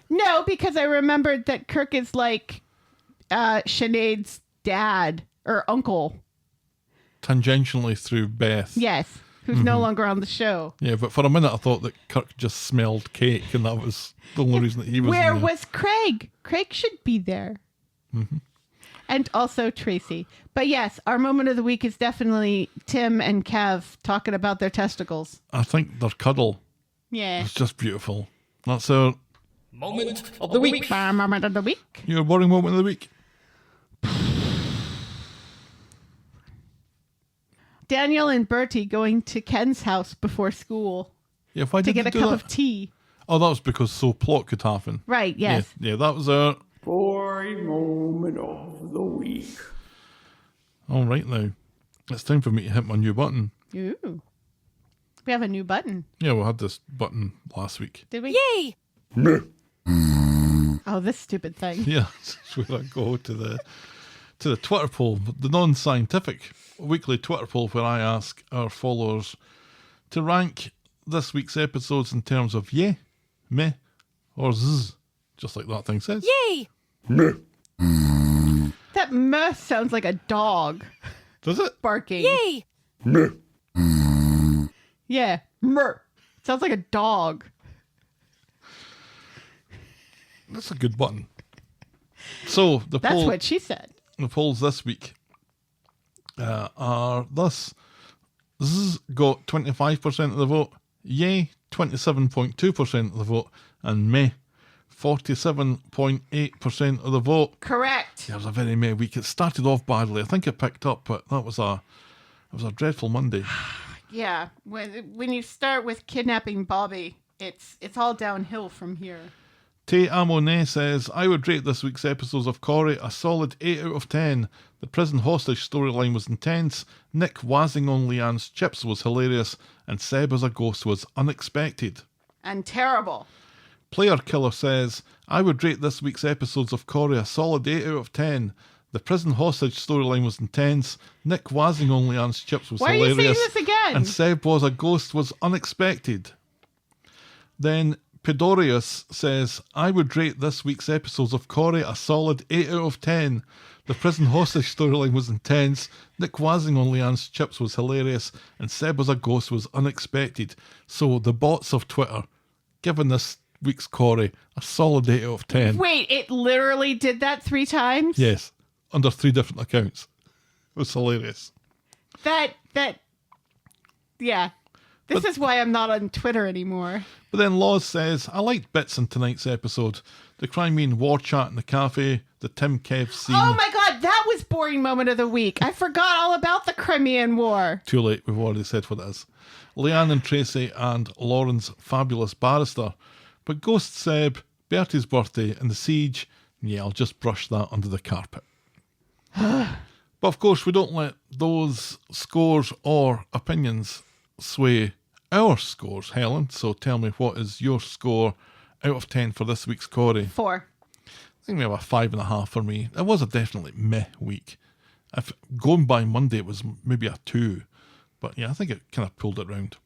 No, because I remembered that Kirk is like Sinead's dad or uncle. Tangentially through Beth. Yes, who's no longer on the show. Yeah, but for a minute I thought that Kirk just smelled cake, and that was the only reason that he was Where there. was Craig? Craig should be there. And also Tracy. But yes, our moment of the week is definitely Tim and Kev talking about their testicles. I think their cuddle Yeah. was just beautiful. That's our Moment of the week. Our moment of the week. your boring moment of the week. Daniel and Bertie going to Ken's house before school Yeah, why to did get they a do cup that? of tea. Oh, that was because so plot could happen. Right, yes. Yeah, that was our... Boring moment of the week. All right now. It's time for me to hit my new button. Ooh. We have a new button. Yeah, we had this button last week. Did we? Yay! Oh, this stupid thing. Yeah, that's where I go to the Twitter poll, the non-scientific weekly Twitter poll, where I ask our followers to rank this week's episodes in terms of yeah, meh, or zzz, just like that thing says. Yay! That meh sounds like a dog Does it? barking. Yay! Yeah. Mer. Sounds like a dog. That's a good button. So the That's poll, what she said. the polls this week are thus: zzz got 25% of the vote, yay 27.2% of the vote, and meh 47.8% of the vote. Correct. Yeah, it was a very meh week. It started off badly. I think it picked up, but it was a dreadful Monday. Yeah. When you start with kidnapping Bobby, it's all downhill from here. Tay Amone says, I would rate this week's episodes of Corrie a solid 8 out of 10. The prison hostage storyline was intense, Nick wazzing on Leanne's chips was hilarious, and Seb as a ghost was unexpected. And terrible. Player Killer says, I would rate this week's episodes of Corrie a solid 8 out of 10. The prison hostage storyline was intense. Nick wazzing on Leanne's chips was Why are you hilarious. saying this again? And Seb was a ghost was unexpected. Then Pedorius says, I would rate this week's episodes of Corrie a solid 8 out of 10. The prison hostage storyline was intense. Nick wazzing on Leanne's chips was hilarious. And Seb was a ghost was unexpected. So the bots of Twitter, given this week's Corrie a solid 8 out of 10. Wait, it literally did that 3 times? Yes, under 3 different accounts. It was hilarious. Yeah. This is why I'm not on Twitter anymore. But then Laws says, I liked bits in tonight's episode. The Crimean war chat in the cafe, the Tim Kev scene. Oh my god, that was boring moment of the week. I forgot all about the Crimean War. Too late, we've already said what it is. Leanne and Tracy and Lauren's fabulous barrister. But Ghost Seb, Bertie's birthday and the siege, yeah, I'll just brush that under the carpet. But of course, we don't let those scores or opinions sway our scores, Helen. So tell me, what is your score out of 10 for this week's Corrie? 4. I think we have a 5.5 for me. It was a definitely meh week. If going by Monday, it was maybe a 2. But yeah, I think it kind of pulled it round.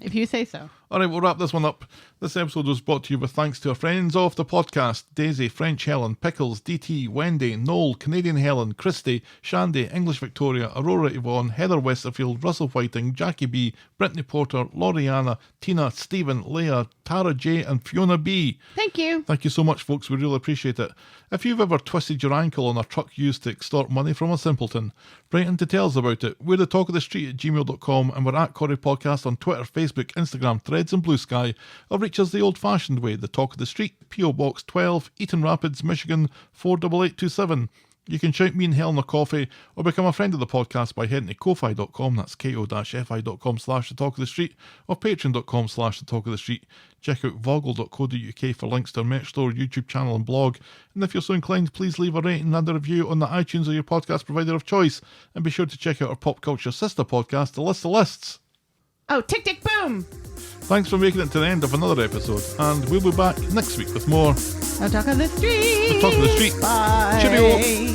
If you say so. All right, we'll wrap this one up. This episode was brought to you with thanks to our friends of the podcast: Daisy, French Helen, Pickles, DT, Wendy, Noel, Canadian Helen, Christy, Shandy, English Victoria, Aurora Yvonne, Heather Westerfield, Russell Whiting, Jackie B, Brittany Porter, Lauriana, Tina, Stephen, Leah, Tara J and Fiona B. Thank you. Thank you so much, folks. We really appreciate it. If you've ever twisted your ankle on a truck used to extort money from a simpleton, write in to tell us about it. We're the talk of the street at gmail.com, and we're at Corrie Podcast on Twitter, Facebook, Instagram, Threads and Blue Sky. Or reach us the old-fashioned way, the talk of the street, P.O. Box 12, Eaton Rapids, Michigan 48827. You can shout me and Helen a coffee or become a friend of the podcast by heading to ko-fi.com, that's ko-fi.com/the talk of the street, or patreon.com/the talk of the street. Check out voggle.co.uk for links to our merch store, YouTube channel and blog. And if you're so inclined, please leave a rating and a review on the iTunes or your podcast provider of choice. And be sure to check out our pop culture sister podcast, The List of Lists. Oh, tick, tick, boom. Thanks for making it to the end of another episode, and we'll be back next week with more Now talk on the street. The Talk of the Street. Bye. Cheerio.